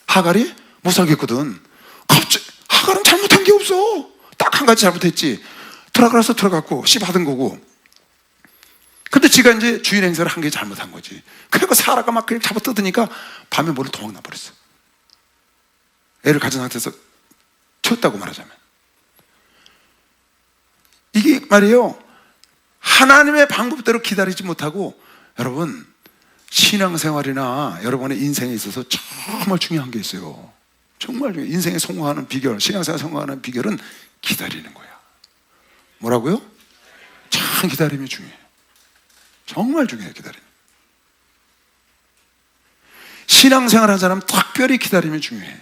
하갈이 못 살겠거든. 갑자기 하갈은 잘못한 게 없어. 딱 한 가지 잘못했지. 들어가서 들어갔고 씨 받은 거고. 근데 지가 이제 주인 행세를 한 게 잘못한 거지. 그리고 사라가 막 그냥 잡아뜯으니까 밤에 머리를 도망 나버렸어. 애를 가진 상태에서 쳤다고 말하자면. 이게 말이에요, 하나님의 방법대로 기다리지 못하고, 여러분 신앙생활이나 여러분의 인생에 있어서 정말 중요한 게 있어요. 정말 중요해요. 인생에 성공하는 비결, 신앙생활 성공하는 비결은 기다리는 거야. 뭐라고요? 참 기다림이 중요해요. 정말 중요해요, 기다림. 신앙생활 한 사람 특별히 기다림이 중요해.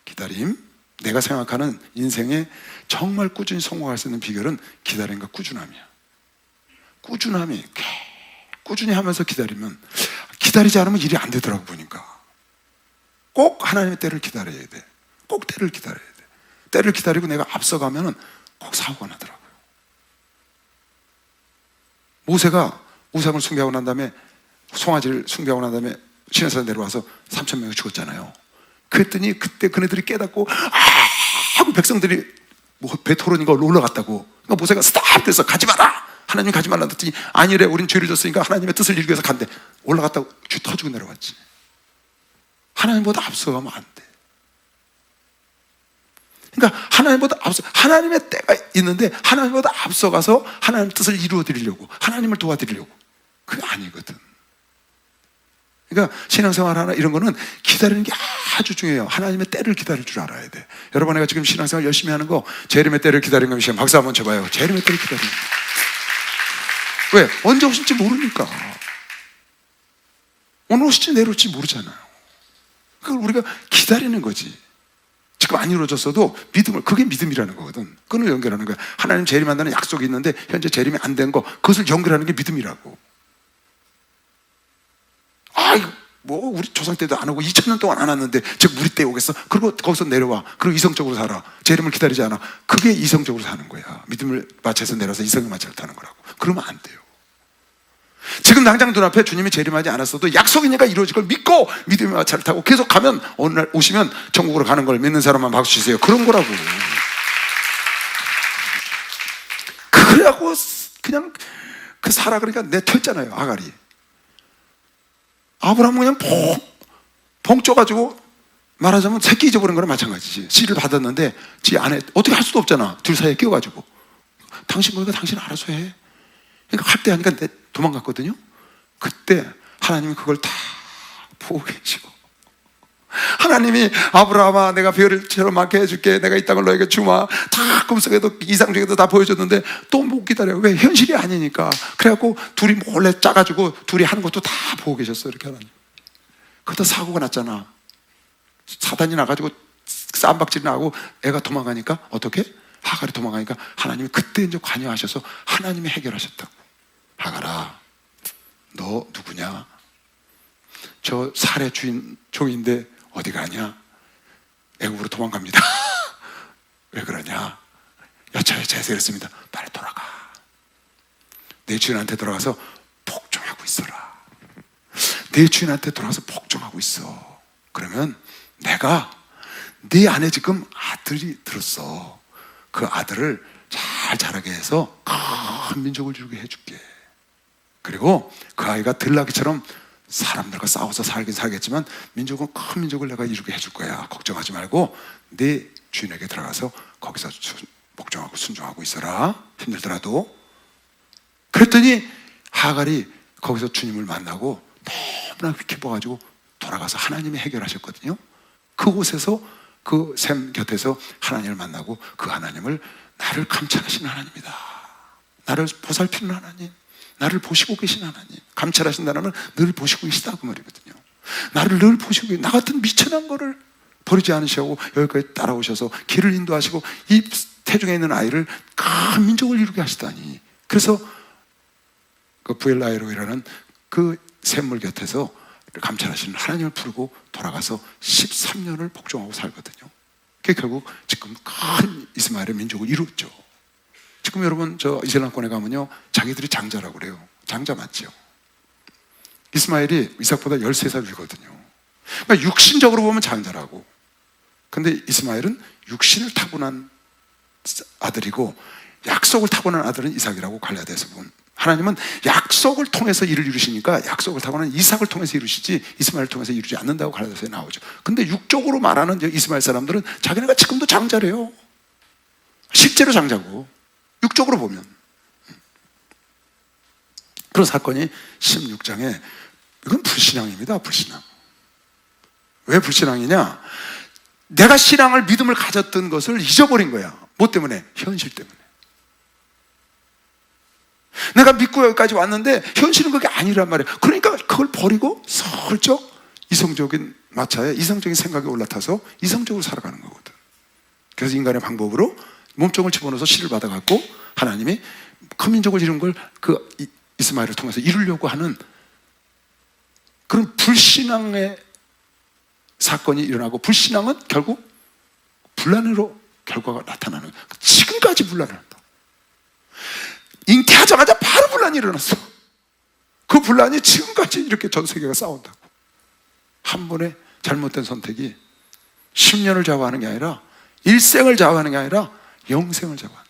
기다림. 내가 생각하는 인생에 정말 꾸준히 성공할 수 있는 비결은 기다림과 꾸준함이야. 꾸준함이, 꾸준히 하면서 기다리면, 기다리지 않으면 일이 안 되더라고 보니까. 꼭 하나님의 때를 기다려야 돼. 꼭 때를 기다려야 돼. 때를 기다리고 내가 앞서가면 꼭 사고가 나더라고요. 모세가 우상을 숭배하고 난 다음에, 송아지를 숭배하고 난 다음에 시내산에 내려와서 3,000명이 죽었잖아요. 그랬더니 그때 그네들이 깨닫고 하고 백성들이 배 토론인가 올라갔다고. 그러니까 모세가 스탑 돼서 가지 마라, 하나님 가지 말라 했더니 아니래, 우린 죄를 졌으니까 하나님의 뜻을 이루기 위해서 간대. 올라갔다고 쥐 터지고 내려왔지. 하나님보다 앞서가면 안 돼. 그러니까 하나님보다 앞서, 하나님의 때가 있는데 하나님보다 앞서가서 하나님의 뜻을 이루어 드리려고, 하나님을 도와드리려고, 그게 아니거든. 그러니까 신앙생활 하나 이런 거는 기다리는 게 아주 중요해요. 하나님의 때를 기다릴 줄 알아야 돼. 여러분, 내가 지금 신앙생활 열심히 하는 거 재림의 때를 기다리는 겁니다. 박수 한번 쳐봐요. 재림의 때를 기다리는 거. 왜? 언제 오실지 모르니까. 오늘 오실지 내일 올지 모르잖아요. 그걸 우리가 기다리는 거지. 지금 안 이루어졌어도 믿음을, 그게 믿음이라는 거거든. 그걸 연결하는 거야. 하나님 재림한다는 약속이 있는데 현재 재림이 안 된 거, 그것을 연결하는 게 믿음이라고. 우리 조상 때도 안 오고 2000년 동안 안 왔는데 즉 우리 때 오겠어? 그리고 거기서 내려와. 그리고 이성적으로 살아. 재림을 기다리지 않아. 그게 이성적으로 사는 거야. 믿음을 마치해서 내려서 이성의 마차를 타는 거라고. 그러면 안 돼요. 지금 당장 눈앞에 주님이 재림하지 않았어도 약속이니까 이루어질 걸 믿고 믿음의 마차를 타고 계속 가면 어느 날 오시면 천국으로 가는 걸 믿는 사람만 박수 주세요. 그런 거라고. 그래갖고 그냥 그 사라 그러니까 내쳤잖아요, 아갈이. 아브라함은 그냥 펑 쪄가지고 말하자면 새끼 잊어버린 거랑 마찬가지지. 씨를 받았는데 지 안에 어떻게 할 수도 없잖아. 둘 사이에 끼어가지고. 당신 거니까 당신 알아서 해. 그러니까 할 때 하니까 도망갔거든요. 그때 하나님이 그걸 다 보고 계시고, 하나님이 아브라함아 내가 별처럼 많게 해줄게, 내가 이 땅을 너에게 주마, 다 꿈속에도 이상 중에도 다 보여줬는데 또 못 기다려. 왜? 현실이 아니니까. 그래갖고 둘이 몰래 짜가지고 둘이 하는 것도 다 보고 계셨어. 이렇게 하나님. 그러다 사고가 났잖아. 사단이 나가지고 쌈박질이 나고 애가 도망가니까 어떻게? 하갈이 도망가니까 하나님이 그때 이제 관여하셔서 하나님이 해결하셨다고. 하갈아, 너 누구냐? 저 살의 주인 종인데 어디 가냐? 애굽으로 도망갑니다. 왜 그러냐? 여차에 제세했습니다. 빨리 돌아가. 내 주인한테 돌아가서 복종하고 있어라. 내 주인한테 돌아가서 복종하고 있어. 그러면 내가 네 안에 지금 아들이 들었어. 그 아들을 잘 자라게 해서 큰 민족을 이루게 해줄게. 그리고 그 아이가 들나귀처럼 사람들과 싸워서 살긴 살겠지만 민족은 큰 민족을 내가 이루게 해줄 거야. 걱정하지 말고 네 주인에게 들어가서 거기서 복종하고 순종하고 있어라. 힘들더라도. 그랬더니 하갈이 거기서 주님을 만나고 너무나 기뻐가지고 돌아가서 하나님이 해결하셨거든요. 그곳에서 그 샘 곁에서 하나님을 만나고 그 하나님을 나를 감찰하시는 하나님이다. 나를 보살피는 하나님. 나를 보시고 계신 하나님. 감찰하신다는 건 늘 보시고 계시다 그 말이거든요. 나를 늘 보시고 계신, 나 같은 미천한 거를 버리지 않으시고 여기까지 따라오셔서 길을 인도하시고 이 태중에 있는 아이를 큰 민족을 이루게 하시다니. 그래서 그 부엘라에로이라는 그 샘물 곁에서 감찰하시는 하나님을 부르고 돌아가서 13년을 복종하고 살거든요. 그게 결국 지금 큰 이스마엘의 민족을 이뤘죠. 지금 여러분 저 이슬람권에 가면요 자기들이 장자라고 그래요. 장자 맞죠? 이스마엘이 이삭보다 13살 위거든요. 그러니까 육신적으로 보면 장자라고. 근데 이스마엘은 육신을 타고난 아들이고 약속을 타고난 아들은 이삭이라고 갈라디아서 보면 하나님은 약속을 통해서 일을 이루시니까 약속을 타고난 이삭을 통해서 이루시지 이스마엘을 통해서 이루지 않는다고 갈라디아서에 나오죠. 근데 육적으로 말하는 이스마엘 사람들은 자기네가 지금도 장자래요. 실제로 장자고 육적으로 보면. 그런 사건이 16장에 이건 불신앙입니다. 불신앙. 왜 불신앙이냐? 내가 신앙을 믿음을 가졌던 것을 잊어버린 거야. 뭐 때문에? 현실 때문에. 내가 믿고 여기까지 왔는데 현실은 그게 아니란 말이에요. 그러니까 그걸 버리고 슬쩍 이성적인 마차에 이성적인 생각에 올라타서 이성적으로 살아가는 거거든. 그래서 인간의 방법으로 몸종을 집어넣어서 씨를 받아갖고 하나님이 큰 민족을 이룬 걸 그 이스마엘을 통해서 이루려고 하는 그런 불신앙의 사건이 일어나고, 불신앙은 결국 분란으로 결과가 나타나는 거예요. 지금까지 분란을 한다. 잉태하자마자 바로 분란이 일어났어. 그 분란이 지금까지 이렇게 전 세계가 싸운다고. 한 번의 잘못된 선택이 10년을 좌우하는 게 아니라 일생을 좌우하는 게 아니라 영생을 좌우한다.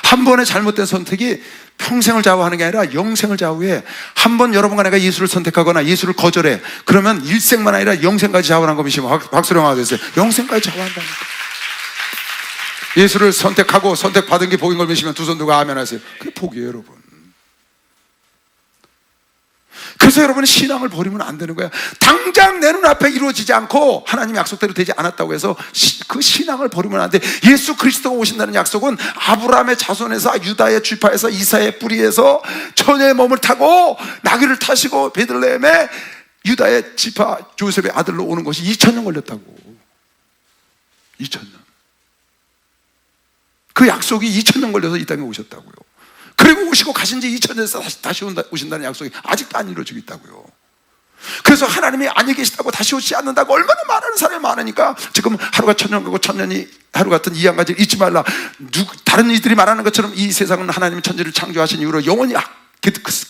한 번의 잘못된 선택이 평생을 좌우하는 게 아니라 영생을 좌우해. 한 번 여러분과 내가 예수를 선택하거나 예수를 거절해. 그러면 일생만 아니라 영생까지 좌우하는 거 믿으시면 박수령하가 됐어요. 영생까지 좌우한다니까. 예수를 선택하고 선택받은 게 복인 걸 믿으시면 두 손 들고 아멘 하세요. 그게 복이에요, 여러분. 그래서 여러분은 신앙을 버리면 안 되는 거야. 당장 내 눈앞에 이루어지지 않고 하나님 약속대로 되지 않았다고 해서 그 신앙을 버리면 안 돼. 예수 그리스도가 오신다는 약속은 아브라함의 자손에서, 유다의 쥐파에서, 이사의 뿌리에서 처녀의 몸을 타고 나귀를 타시고 베들레헴에 유다의 지파 조셉의 아들로 오는 것이 2000년 걸렸다고. 2000년. 그 약속이 2000년 걸려서 이 땅에 오셨다고요. 그리고 오시고 가신 지 2000년에서 다시 오신다는 약속이 아직도 안 이루어지고 있다고요. 그래서 하나님이 안에 계시다고 다시 오지 않는다고 얼마나 말하는 사람이 많으니까 지금 하루가 1000년 가고 1000년이 하루 같은 이 한 가지를 잊지 말라. 다른 이들이 말하는 것처럼 이 세상은 하나님이 천지를 창조하신 이후로 영원히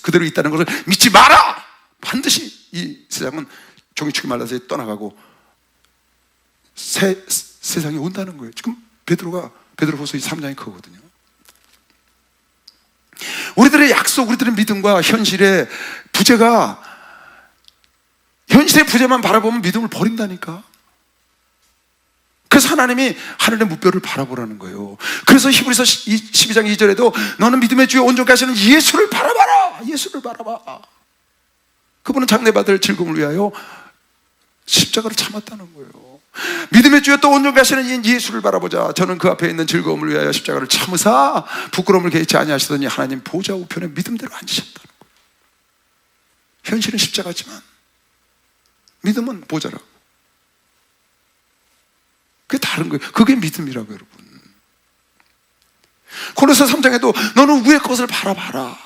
그대로 있다는 것을 믿지 마라. 반드시 이 세상은 종이축이 말라서 떠나가고 새 세상이 온다는 거예요. 지금 베드로후서 3장이 그거거든요. 우리들의 약속, 우리들의 믿음과 현실의 부재가, 현실의 부재만 바라보면 믿음을 버린다니까. 그래서 하나님이 하늘의 무뼈를 바라보라는 거예요. 그래서 히브리서 12장 2절에도 너는 믿음의 주에 온전케 하시는 예수를 바라봐라. 예수를 바라봐. 그분은 장래받을 즐거움을 위하여 십자가를 참았다는 거예요. 믿음의 주에 또 온전케 하시는 예수를 바라보자. 저는 그 앞에 있는 즐거움을 위하여 십자가를 참으사 부끄러움을 개의치 아니하시더니 하나님 보좌 우편에 믿음대로 앉으셨다는 거예요. 현실은 십자가지만 믿음은 보좌라고. 그게 다른 거예요. 그게 믿음이라고, 여러분. 고린도서 3장에도 너는 위의 것을 바라봐라.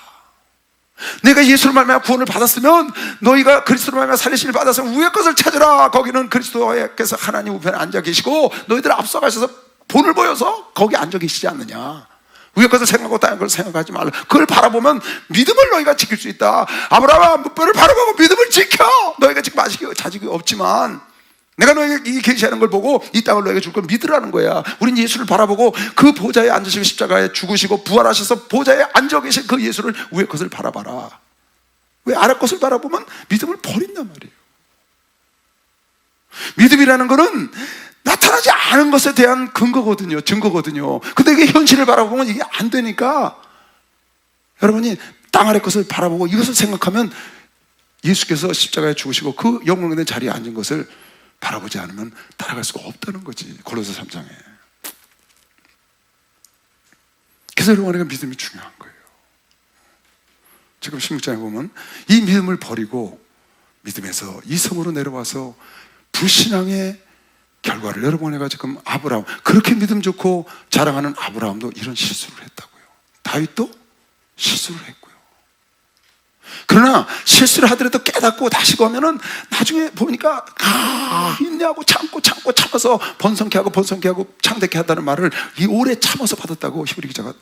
내가 예수를 말미암아 구원을 받았으면 너희가 그리스도를 말미암아 살리심을 받았으면 위의 것을 찾으라. 거기는 그리스도께서 하나님 우편에 앉아 계시고 너희들 앞서가셔서 본을 보여서 거기 앉아 계시지 않느냐. 위의 것을 생각하고 다른 걸 생각하지 말라. 그걸 바라보면 믿음을 너희가 지킬 수 있다. 아브라함 무뼈를 바라보고 믿음을 지켜. 너희가 지금 아직 자식이 없지만 내가 너에게 이 계시하는 걸 보고 이 땅을 너에게 줄 걸 믿으라는 거야. 우린 예수를 바라보고 그 보좌에 앉으시고 십자가에 죽으시고 부활하셔서 보좌에 앉아 계신 그 예수를 위의 것을 바라봐라. 왜 아래 것을 바라보면 믿음을 버린단 말이에요. 믿음이라는 거는 나타나지 않은 것에 대한 근거거든요. 증거거든요. 근데 이게 현실을 바라보면 이게 안 되니까 여러분이 땅 아래 것을 바라보고 이것을 생각하면 예수께서 십자가에 죽으시고 그 영광된 자리에 앉은 것을 바라보지 않으면 따라갈 수가 없다는 거지. 골로새 3장에. 그래서 여러분에게 믿음이 중요한 거예요. 지금 16장에 보면 이 믿음을 버리고 믿음에서 이성으로 내려와서 불신앙의 결과를 여러분에게 지금 아브라함, 그렇게 믿음 좋고 자랑하는 아브라함도 이런 실수를 했다고요. 다윗도 실수를 했고요. 그러나 실수를 하더라도 깨닫고 다시 가면은 나중에 보니까 인내하고 참아서 번성케 하고 창대케 하다는 말을 이 오래 참아서 받았다고 히브리 기자가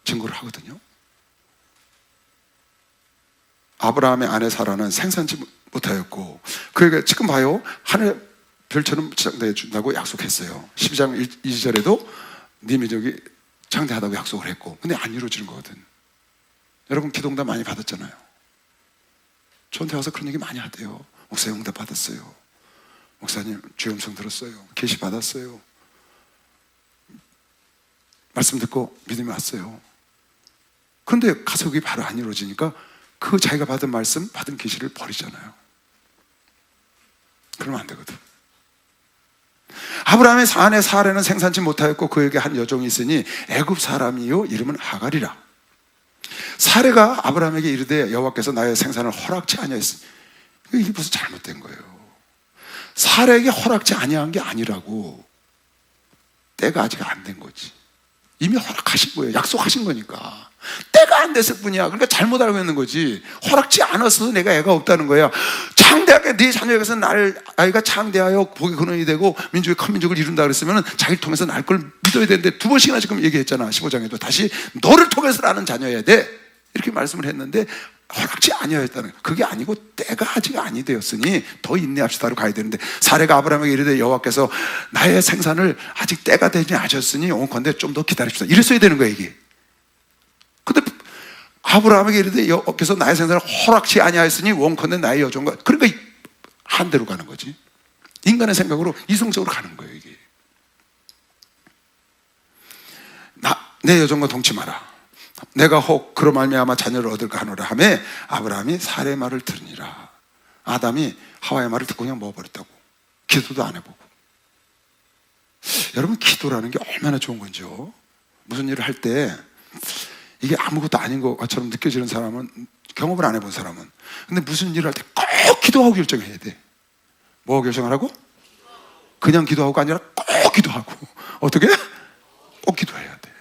증거를 하거든요. 아브라함의 아내 사라는 생산치 못하였고 그에게 지금 봐요, 하늘의 별처럼 창대해 준다고 약속했어요. 12장 2절에도 네 민족이 창대하다고 약속을 했고, 근데 안 이루어지는 거거든. 여러분 기도응답 많이 받았잖아요. 저한테 와서 그런 얘기 많이 하대요. 목사님 응답 받았어요. 목사님 주의 음성 들었어요. 계시 받았어요. 말씀 듣고 믿음이 왔어요. 그런데 가서 그게 바로 안 이루어지니까 그 자기가 받은 말씀, 받은 계시를 버리잖아요. 그러면 안 되거든. 아브라함의 아내 사라는 생산치 못하였고 그에게 한 여종이 있으니 애굽 사람이요 이름은 하갈이라. 사레가 아브라함에게 이르되 여호와께서 나의 생산을 허락치 아니하였으니, 이게 무슨 잘못된 거예요. 사레에게 허락치 아니한 게 아니라고, 때가 아직 안 된 거지. 이미 허락하신 거예요. 약속하신 거니까. 때가 안 됐을 뿐이야. 그러니까 잘못 알고 있는 거지. 허락지 않았어도 내가 애가 없다는 거야. 창대하게 네 자녀에게서 아이가 창대하여 복의 근원이 되고 민족의 큰 민족을 이룬다 그랬으면 자기를 통해서 날 걸 믿어야 되는데, 두 번씩이나 지금 얘기했잖아. 15장에도 다시 너를 통해서 나는 자녀여야 돼, 이렇게 말씀을 했는데 허락지 아니하였다는 거야. 그게 아니고 때가 아직 아니 되었으니 더 인내합시다로 가야 되는데, 사례가 아브라함에게 이르되 여호와께서 나의 생산을 아직 때가 되지 않으셨으니 온컨대 좀 더 기다립시다, 이랬어야 되는 거야 이게. 근데 아브라함에게 이르되 여호와께서 나의 생산을 허락치 아니하였으니 원컨대 나의 여종과, 그러니까 한대로 가는 거지. 인간의 생각으로 이성적으로 가는 거예요 이게. 내 여종과 동침하라. 내가 혹 그로 말미암아 자녀를 얻을까 하노라 하매 아브라함이 사례의 말을 들으니라. 아담이 하와의 말을 듣고 그냥 먹어버렸다고. 기도도 안 해보고. 여러분 기도라는 게 얼마나 좋은 건지요. 무슨 일을 할 때 이게 아무것도 아닌 것처럼 느껴지는 사람은, 경험을 안 해본 사람은, 근데 무슨 일을 할 때 꼭 기도하고 결정해야 돼. 뭐 결정하라고? 그냥 기도하고가 아니라 꼭 기도하고. 어떻게? 꼭 기도해야 돼.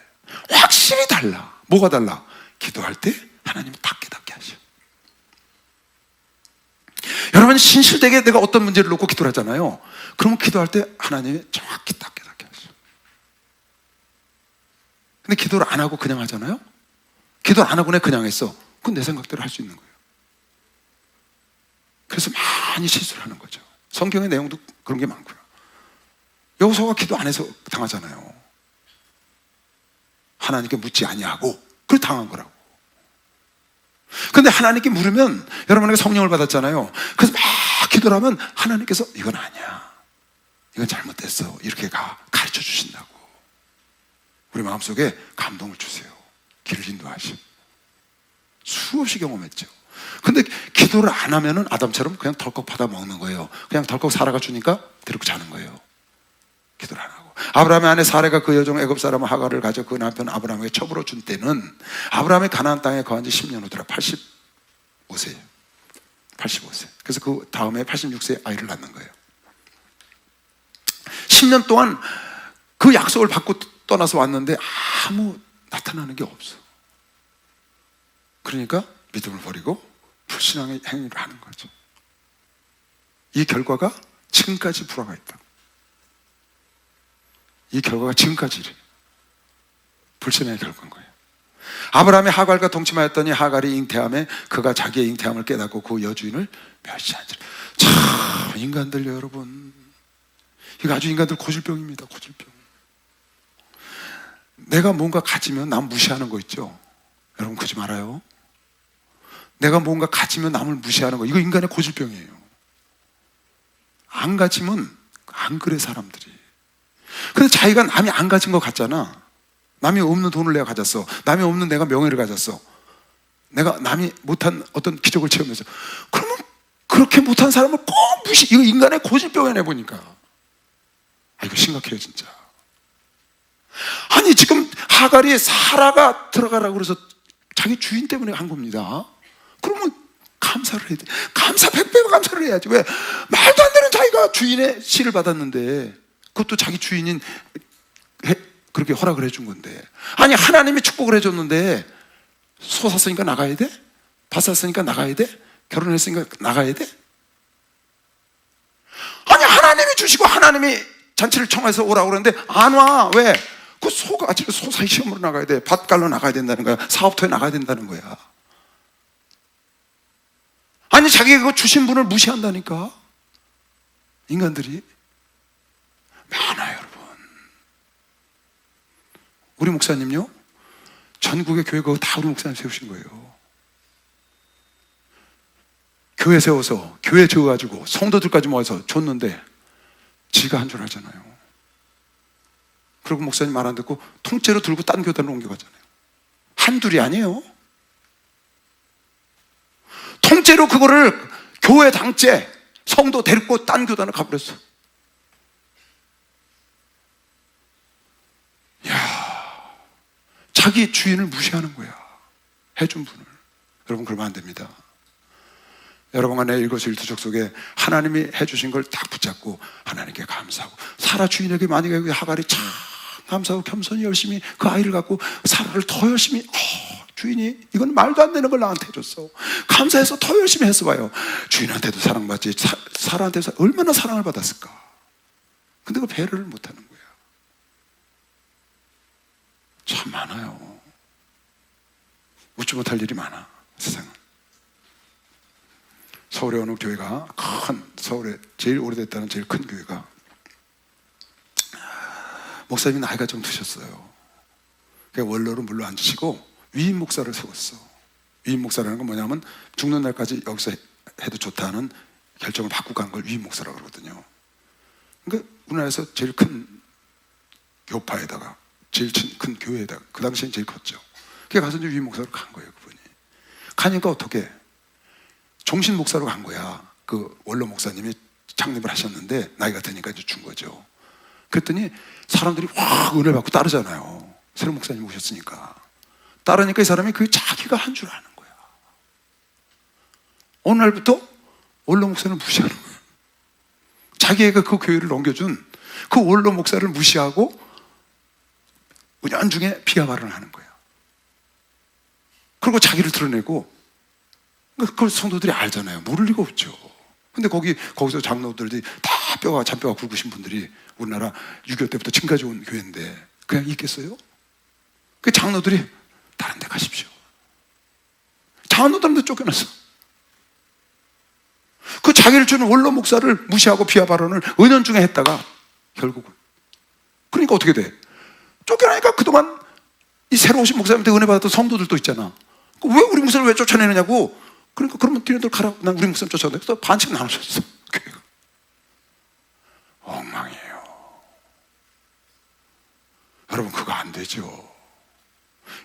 확실히 달라. 뭐가 달라? 기도할 때 하나님은 다 깨닫게 하셔. 여러분 신실되게 내가 어떤 문제를 놓고 기도를 하잖아요. 그러면 기도할 때 하나님이 정확히 딱 깨닫게 하셔. 근데 기도를 안 하고 그냥 하잖아요. 기도를 안 하고 그냥 했어. 그건 내 생각대로 할 수 있는 거예요. 그래서 많이 실수를 하는 거죠. 성경의 내용도 그런 게 많고요. 여호수아가 기도 안 해서 당하잖아요. 하나님께 묻지 아니하고 그걸 당한 거라고. 근데 하나님께 물으면, 여러분에게 성령을 받았잖아요. 그래서 막 기도를 하면 하나님께서 이건 아니야, 이건 잘못됐어, 이렇게 가르쳐 주신다고. 우리 마음속에 감동을 주세요. 길을 인도하시고. 수없이 경험했죠. 근데 기도를 안 하면은 아담처럼 그냥 덜컥 받아 먹는 거예요. 그냥 덜컥 사라가 주니까 데리고 자는 거예요. 기도를 안 하고. 아브라함의 아내 사레가 그 여종 애굽 사람 하갈을 가져 그 남편 아브라함에게 첩으로 준 때는 아브라함이 가나안 땅에 거한 지 10년 후더라. 85세예요. 85세. 그래서 그 다음에 86세에 아이를 낳는 거예요. 10년 동안 그 약속을 받고 떠나서 왔는데 아무 나타나는 게 없어. 그러니까 믿음을 버리고 불신앙의 행위를 하는 거죠. 이 결과가 지금까지 불화가 있다. 이 결과가 지금까지 이래. 불신앙의 결과인 거예요. 아브라함이 하갈과 동침하였더니 하갈이 잉태함에 그가 자기의 잉태함을 깨닫고 그 여주인을 멸시한지라. 참 인간들요 여러분, 이거 아주 인간들 고질병입니다. 고질병. 내가 뭔가 가지면 남 무시하는 거 있죠. 여러분 그러지 말아요. 내가 뭔가 가지면 남을 무시하는 거, 이거 인간의 고질병이에요. 안 가지면 안 그래 사람들이. 근데 자기가 남이 안 가진 거 같잖아. 남이 없는 돈을 내가 가졌어. 남이 없는 내가 명예를 가졌어. 내가 남이 못한 어떤 기적을 체험해서, 그러면 그렇게 못한 사람을 꼭 무시. 이거 인간의 고질병이네 보니까. 아, 이거 심각해요 진짜. 아니 지금 하갈이 사라가 들어가라고 그래서 자기 주인 때문에 한 겁니다. 그러면 감사를 해야 돼. 감사 100배 감사를 해야지. 왜? 말도 안 되는 자기가 주인의 씨를 받았는데, 그것도 자기 주인인 그렇게 허락을 해준 건데. 아니 하나님이 축복을 해줬는데 소 샀으니까 나가야 돼? 밭 샀으니까 나가야 돼? 결혼했으니까 나가야 돼? 아니 하나님이 주시고 하나님이 잔치를 청해서 오라고 그러는데 안 와. 왜? 그 소가 지금 소사이 시험으로 나가야 돼. 밭 갈러 나가야 된다는 거야. 사업터에 나가야 된다는 거야. 아니 자기가 그거 주신 분을 무시한다니까. 인간들이 많아요 여러분. 우리 목사님요, 전국의 교회 그거 다 우리 목사님 세우신 거예요. 교회 세워서 교회 지어가지고 성도들까지 모아서 줬는데 지가 한 줄 알잖아요. 그리고 목사님 말 안 듣고 통째로 들고 딴 교단으로 옮겨가잖아요. 한둘이 아니에요. 통째로 그거를 교회 당째 성도 데리고 딴 교단을 가버렸어. 야, 자기 주인을 무시하는 거야. 해준 분을. 여러분 그러면 안 됩니다. 여러분과 내 일거수일투 속에 하나님이 해주신 걸 딱 붙잡고 하나님께 감사하고, 사라 주인에게 만약에 하갈이 참 감사하고 겸손히 열심히 그 아이를 갖고 사라를 더 열심히, 주인이 이건 말도 안 되는 걸 나한테 해줬어, 감사해서 더 열심히 했어 봐요. 주인한테도 사랑받지, 사라한테도 얼마나 사랑을 받았을까. 근데 그 배려를 못하는 거야. 참 많아요. 웃지 못할 일이 많아 세상은. 서울에 어느 교회가, 서울에 제일 오래됐다는 제일 큰 교회가, 목사님이 나이가 좀 드셨어요. 그러니까 원로로 물러 앉으시고 위임 목사를 세웠어. 위임 목사라는 건 뭐냐면 죽는 날까지 여기서 해도 좋다는 결정을 바꾸고 간 걸 위임 목사라고 그러거든요. 그러니까 우리나라에서 제일 큰 교파에다가 제일 큰 교회에다가, 그 당시엔 제일 컸죠. 그게 가서 이제 위임 목사로 간 거예요. 그분이 가니까 어떻게 종신 목사로 간 거야. 그 원로 목사님이 창립을 하셨는데 나이가 드니까 이제 준 거죠. 그랬더니 사람들이 확 은혜 받고 따르잖아요. 새로운 목사님 오셨으니까. 따르니까 이 사람이 그게 자기가 한 줄 아는 거야. 어느 날부터 원로 목사를 무시하는 거야. 자기가 그 교회를 넘겨준 그 원로 목사를 무시하고 은연중에 비하 발언을 하는 거야. 그리고 자기를 드러내고, 그걸 성도들이 알잖아요. 모를 리가 없죠. 근데 거기서 장로들이 다 잔뼈가 굵으신 분들이, 우리나라 6.25 때부터 지금까지 온 교회인데 그냥 있겠어요? 그 장로들이 다른 데 가십시오. 장로들한테 쫓겨났어. 그 자기를 주는 원로 목사를 무시하고 비하 발언을 은연중에 했다가 결국은, 그러니까 어떻게 돼? 쫓겨나니까 그동안 이 새로 오신 목사님한테 은혜 받았던 성도들도 있잖아. 왜 우리 목사를 왜 쫓아내느냐고. 그러니까 그러면 니네들 가라. 난 우리 목사님 쫓아내. 그래서 반씩 나눠줬어. 교회가. 엉망이에요. 여러분 그거 안 되죠.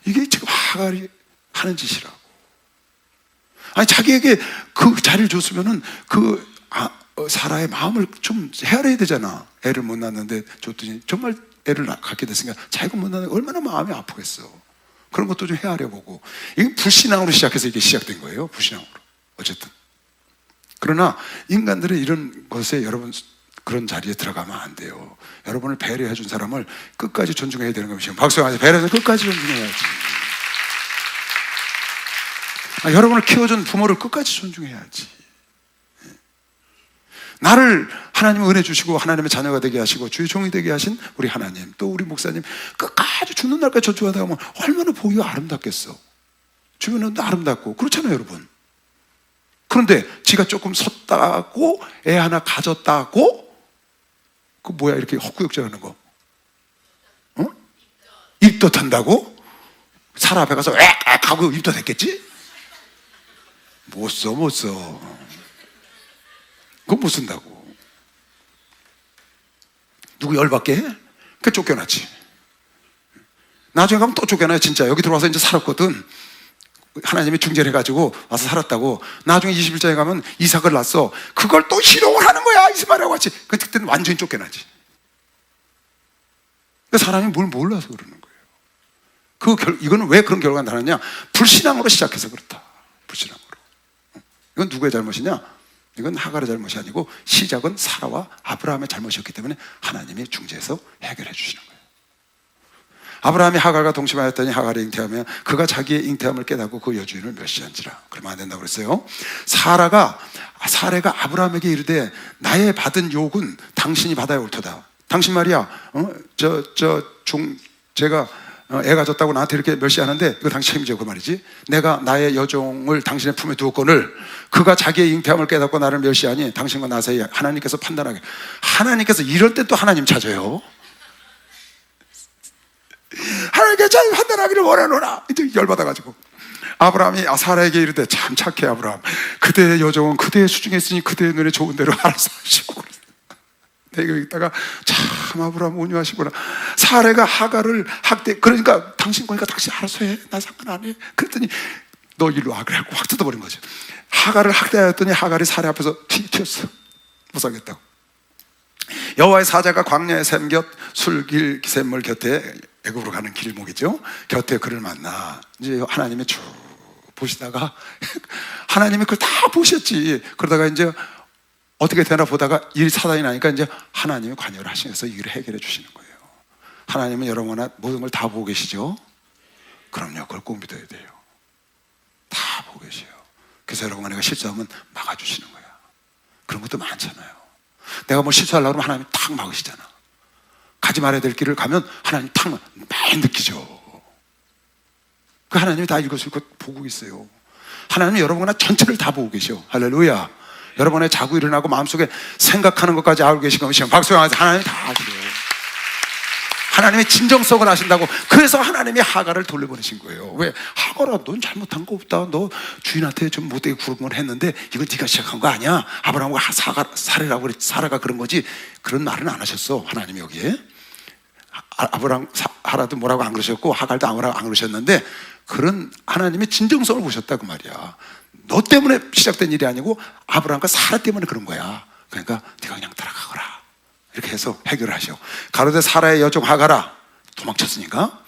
이게 지금 하갈이 하는 짓이라고. 아니 자기에게 그 자리를 줬으면은 사라의 마음을 좀 헤아려야 되잖아. 애를 못 낳았는데 줬더니 정말 애를 갖게 됐으니까 자기가 못 낳는 얼마나 마음이 아프겠어. 그런 것도 좀 헤아려보고. 이게 불신앙으로 시작해서 이게 시작된 거예요. 불신앙으로. 어쨌든. 그러나 인간들의 이런 것에 여러분 그런 자리에 들어가면 안 돼요. 여러분을 배려해 준 사람을 끝까지 존중해야 되는 것이죠. 박수하세요. 배려해서 끝까지 존중해야지. 여러분을 키워준 부모를 끝까지 존중해야지. 나를 하나님은 은혜 주시고 하나님의 자녀가 되게 하시고 주의 종이 되게 하신 우리 하나님, 또 우리 목사님 끝까지 죽는 날까지 존중하다 보면 얼마나 보기가 아름답겠어. 주변은 아름답고 그렇잖아요 여러분. 그런데 지가 조금 섰다고 애 하나 가졌다고 그 뭐야 이렇게 헛구역질하는 거? 어? 입덧 한다고? 사라 앞에 가서 엑 하고 입덧 했겠지? 못 써. 그건 못 쓴다고. 누구 열받게 해? 그 쫓겨났지. 나중에 가면 또 쫓겨나요. 진짜 여기 들어와서 이제 살았거든. 하나님이 중재를 해가지고 와서 살았다고. 나중에 21장에 가면 이삭을 낳았어. 그걸 또 희롱을 하는 거야. 이스마엘하고 같이. 그때는 완전히 쫓겨나지. 그 사람이 뭘 몰라서 그러는 거예요. 이거는 왜 그런 결과가 나느냐? 불신앙으로 시작해서 그렇다. 불신앙으로. 이건 누구의 잘못이냐? 이건 하갈의 잘못이 아니고 시작은 사라와 아브라함의 잘못이었기 때문에 하나님이 중재해서 해결해 주시는 거예요. 아브라함이 하갈과 동침하였더니 하갈이 잉태하며 그가 자기의 잉태함을 깨닫고 그 여주인을 멸시한지라. 그러면 안 된다고 그랬어요. 사라가 아브라함에게 이르되 나의 받은 욕은 당신이 받아야 옳도다. 당신 말이야 제가 애가 졌다고 나한테 이렇게 멸시하는데 이거 당신 책임져. 그 말이지. 내가 나의 여종을 당신의 품에 두었거늘 그가 자기의 잉태함을 깨닫고 나를 멸시하니 당신과 나 사이에 하나님께서 판단하게. 하나님께서 이럴 때 또 하나님 찾아요. 하나님께서 잘 판단하기를 원하노라. 이제 열받아가지고 아브라함이 사라에게 이르되 참 착해 아브라함. 그대의 여종은 그대의 수중에 있으니 그대의 눈에 좋은 대로 알아서 하시고. 내가 읽다가 참 아브라함 온유하시구나. 사라가 하갈을 학대. 그러니까 당신 거니까 당신 알아서 해. 나 상관 안 해. 그랬더니 너 일로 와. 그래갖고 확 뜯어버린 거죠. 하갈을 학대하였더니 하갈이 사라 앞에서 튀었어. 못 살겠다고. 여호와의 사자가 광야의 샘곁 술길 샘물 곁에 애굽으로 가는 길목이죠. 곁에 그를 만나. 이제 하나님이 쭉 보시다가 하나님이 그걸 다 보셨지. 그러다가 이제 어떻게 되나 보다가 일 사단이 나니까 이제 하나님이 관여를 하시면서 이 일을 해결해 주시는 거예요. 하나님은 여러분의 모든 걸 다 보고 계시죠? 그럼요. 그걸 꼭 믿어야 돼요. 다 보고 계세요. 그래서 여러분과 내가 실수하면 막아주시는 거야. 그런 것도 많잖아요. 내가 뭐 실수하려고 하면 하나님이 탁 막으시잖아. 가지 말아야 될 길을 가면 하나님이 탁 많이 느끼죠. 그 하나님이 다 읽었을 것 보고 있어요. 하나님은 여러분과 전체를 다 보고 계셔. 할렐루야. 여러분의 자고 일어나고 마음속에 생각하는 것까지 알고 계신 거면 박수영하세요. 하나님이 다 아시래요. 하나님의 진정성을 아신다고. 그래서 하나님이 하갈을 돌려보내신 거예요. 왜? 하갈아, 넌 잘못한 거 없다. 너 주인한테 좀 못되게 구른 걸 했는데 이건 네가 시작한 거 아니야. 아브라함과 사라가 그런 거지. 그런 말은 안 하셨어. 하나님이 여기에. 아브라함, 사라도 뭐라고 안 그러셨고 하갈도 아무라고 안 그러셨는데 그런 하나님의 진정성을 보셨다 그 말이야. 너 때문에 시작된 일이 아니고 아브라함과 사라 때문에 그런 거야. 그러니까 네가 그냥 따라가거라. 이렇게 해서 해결을 하셔. 가로되 사라의 여종 하갈아, 도망쳤으니까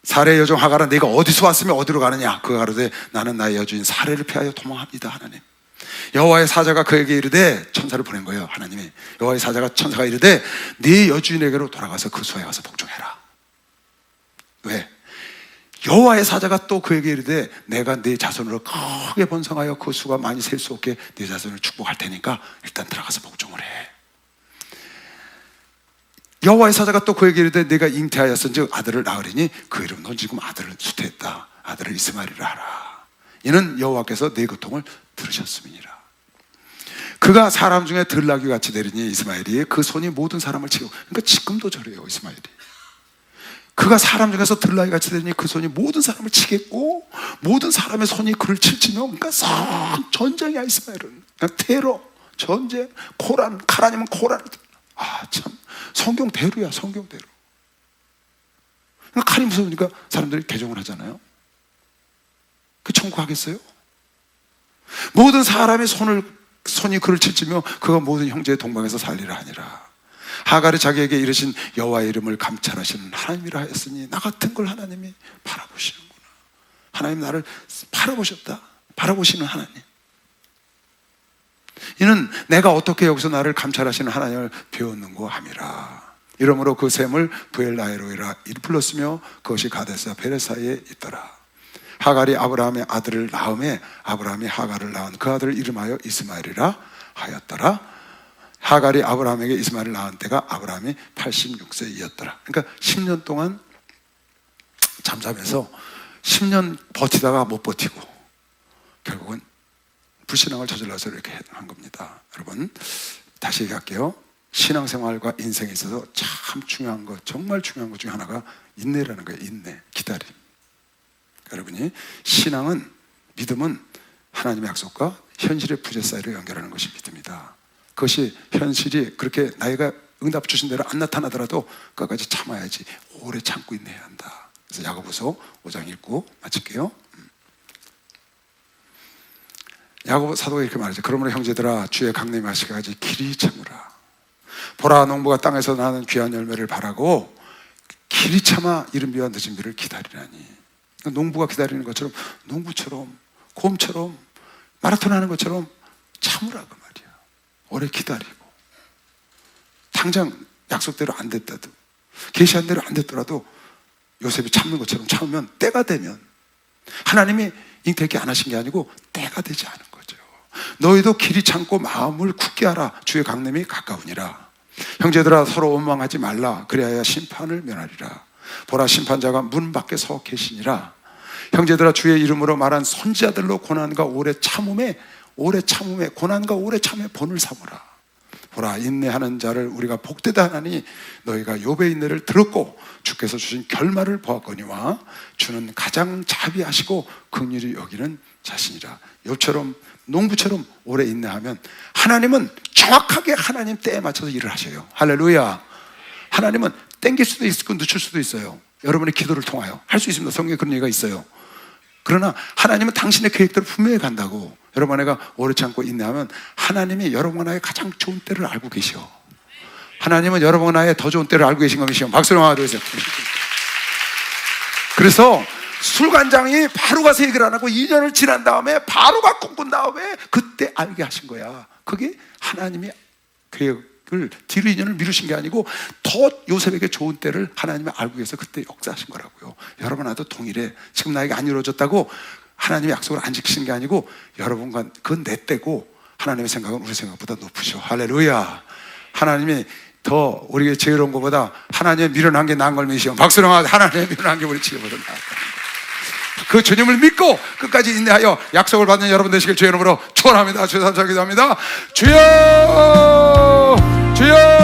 사라의 여종 하갈아, 네가 어디서 왔으면 어디로 가느냐. 그가 가로되 나는 나의 여주인 사라를 피하여 도망합니다. 하나님. 여호와의 사자가 그에게 이르되, 천사를 보낸 거예요. 하나님이. 여호와의 천사가 이르되 네 여주인에게로 돌아가서 그 수에 가서 복종해라. 왜? 여호와의 사자가 또 그에게 이르되 내가 네 자손으로 크게 번성하여 그 수가 많이 셀 수 없게 네 자손을 축복할 테니까 일단 들어가서 복종을 해. 여호와의 사자가 또 그에게 이르되 내가 잉태하였은즉 아들을 낳으리니 그 이름 넌 지금 아들을 수태했다. 아들을 이스마엘이라 하라. 이는 여호와께서 네 고통을 들으셨음이니라. 그가 사람 중에 들나귀 같이 되리니 이스마엘이 그 손이 모든 사람을 치고. 그러니까 지금도 저래요. 이스마엘이. 그가 사람 중에서 들나귀 같이 되니 그 손이 모든 사람을 치겠고 모든 사람의 손이 그를 칠지며. 그러니까 전쟁이야. 이스마엘은 그냥 테러, 전쟁, 코란. 카라님은 코란. 참 성경대로야. 성경대로. 그러니까 칼이 무서우니까 사람들이 개종을 하잖아요. 그 천국 하겠어요? 모든 사람의 손이 그를 칠지며 그가 모든 형제의 동방에서 살리라 하니라. 하갈이 자기에게 이르신 여호와의 이름을 감찰하시는 하나님이라 하였으니 나 같은 걸 하나님이 바라보시는구나. 하나님 나를 바라보셨다. 바라보시는 하나님. 이는 내가 어떻게 여기서 나를 감찰하시는 하나님을 배웠는고 함이라. 이러므로 그 샘을 부엘라헤로이라 불렀으며 그것이 가데스와 베레 사이에 있더라. 하갈이 아브라함의 아들을 낳음에 아브라함이 하갈을 낳은 그 아들을 이름하여 이스마엘이라 하였더라. 하갈이 아브라함에게 이스마엘을 낳은 때가 아브라함이 86세이었더라. 그러니까 10년 동안 잠잠해서 10년 버티다가 못 버티고 결국은 불신앙을 저질러서 이렇게 한 겁니다. 여러분 다시 얘기할게요. 신앙생활과 인생에 있어서 참 중요한 것, 정말 중요한 것 중에 하나가 인내라는 거예요. 인내, 기다림. 여러분이 신앙은, 믿음은 하나님의 약속과 현실의 부재 사이를 연결하는 것이 믿음이다. 그것이 현실이 그렇게 나이가 응답 주신 대로 안 나타나더라도 끝까지 참아야지. 오래 참고 인내해야 한다. 그래서 야고보서 5장 읽고 마칠게요. 야고보 사도가 이렇게 말하죠. 그러므로 형제들아 주의 강림에 하시기까지 길이 참으라. 보라 농부가 땅에서 나는 귀한 열매를 바라고 길이 참아 이른 비와 늦은 비를 기다리라니. 농부가 기다리는 것처럼, 농부처럼, 곰처럼, 마라톤 하는 것처럼 참으라 그 말이야. 오래 기다리고 당장 약속대로 안 됐다도, 계시한 대로 안 됐더라도 요셉이 참는 것처럼 참으면 때가 되면, 하나님이 잉태케 안 하신 게 아니고 때가 되지 않은 거죠. 너희도 길이 참고 마음을 굳게 하라. 주의 강림이 가까우니라. 형제들아 서로 원망하지 말라. 그리하여 심판을 면하리라. 보라 심판자가 문 밖에 서 계시니라. 형제들아 주의 이름으로 말한 선지자들로 고난과 오래 참음에 고난과 오래 참음에 본을 삼으라. 보라 인내하는 자를 우리가 복되다 하나니 너희가 욥의 인내를 들었고 주께서 주신 결말을 보았거니와 주는 가장 자비하시고 긍휼히 여기는 자신이라. 욥처럼 농부처럼 오래 인내하면 하나님은 정확하게 하나님 때에 맞춰서 일을 하셔요. 할렐루야. 하나님은 땡길 수도 있고 늦출 수도 있어요. 여러분의 기도를 통하여 할 수 있습니다. 성경에 그런 얘기가 있어요. 그러나 하나님은 당신의 계획대로 분명히 간다고. 여러분 내가 오래 참고 인내하면 하나님이 여러분 나의 가장 좋은 때를 알고 계셔. 하나님은 여러분 나의 더 좋은 때를 알고 계신 것이요. 박수로 하나 둘 셋. 그래서 술관장이 바로 가서 얘기를 안 하고 2년을 지난 다음에 바로가 꿈꾼 다음에 그때 알게 하신 거야. 그게 하나님이 계획을 뒤로 2년을 미루신 게 아니고 더 요셉에게 좋은 때를 하나님이 알고 계셔서 그때 역사하신 거라고요. 여러분 나도 동일해. 지금 나에게 안 이루어졌다고 하나님의 약속을 안 지키신 게 아니고 여러분과 그건 내 때고 하나님의 생각은 우리 생각보다 높으셔. 할렐루야. 하나님이 더 우리에게 죄로운 것보다 하나님의 미련한 게 나은 걸 믿으시오. 박수로 하나님의 미련한 게 우리 지혜보다 나았다. 그 주님을 믿고 끝까지 인내하여 약속을 받는 여러분 되시길 주의 이름으로 축원합니다. 주여 감사합니다. 주여 주여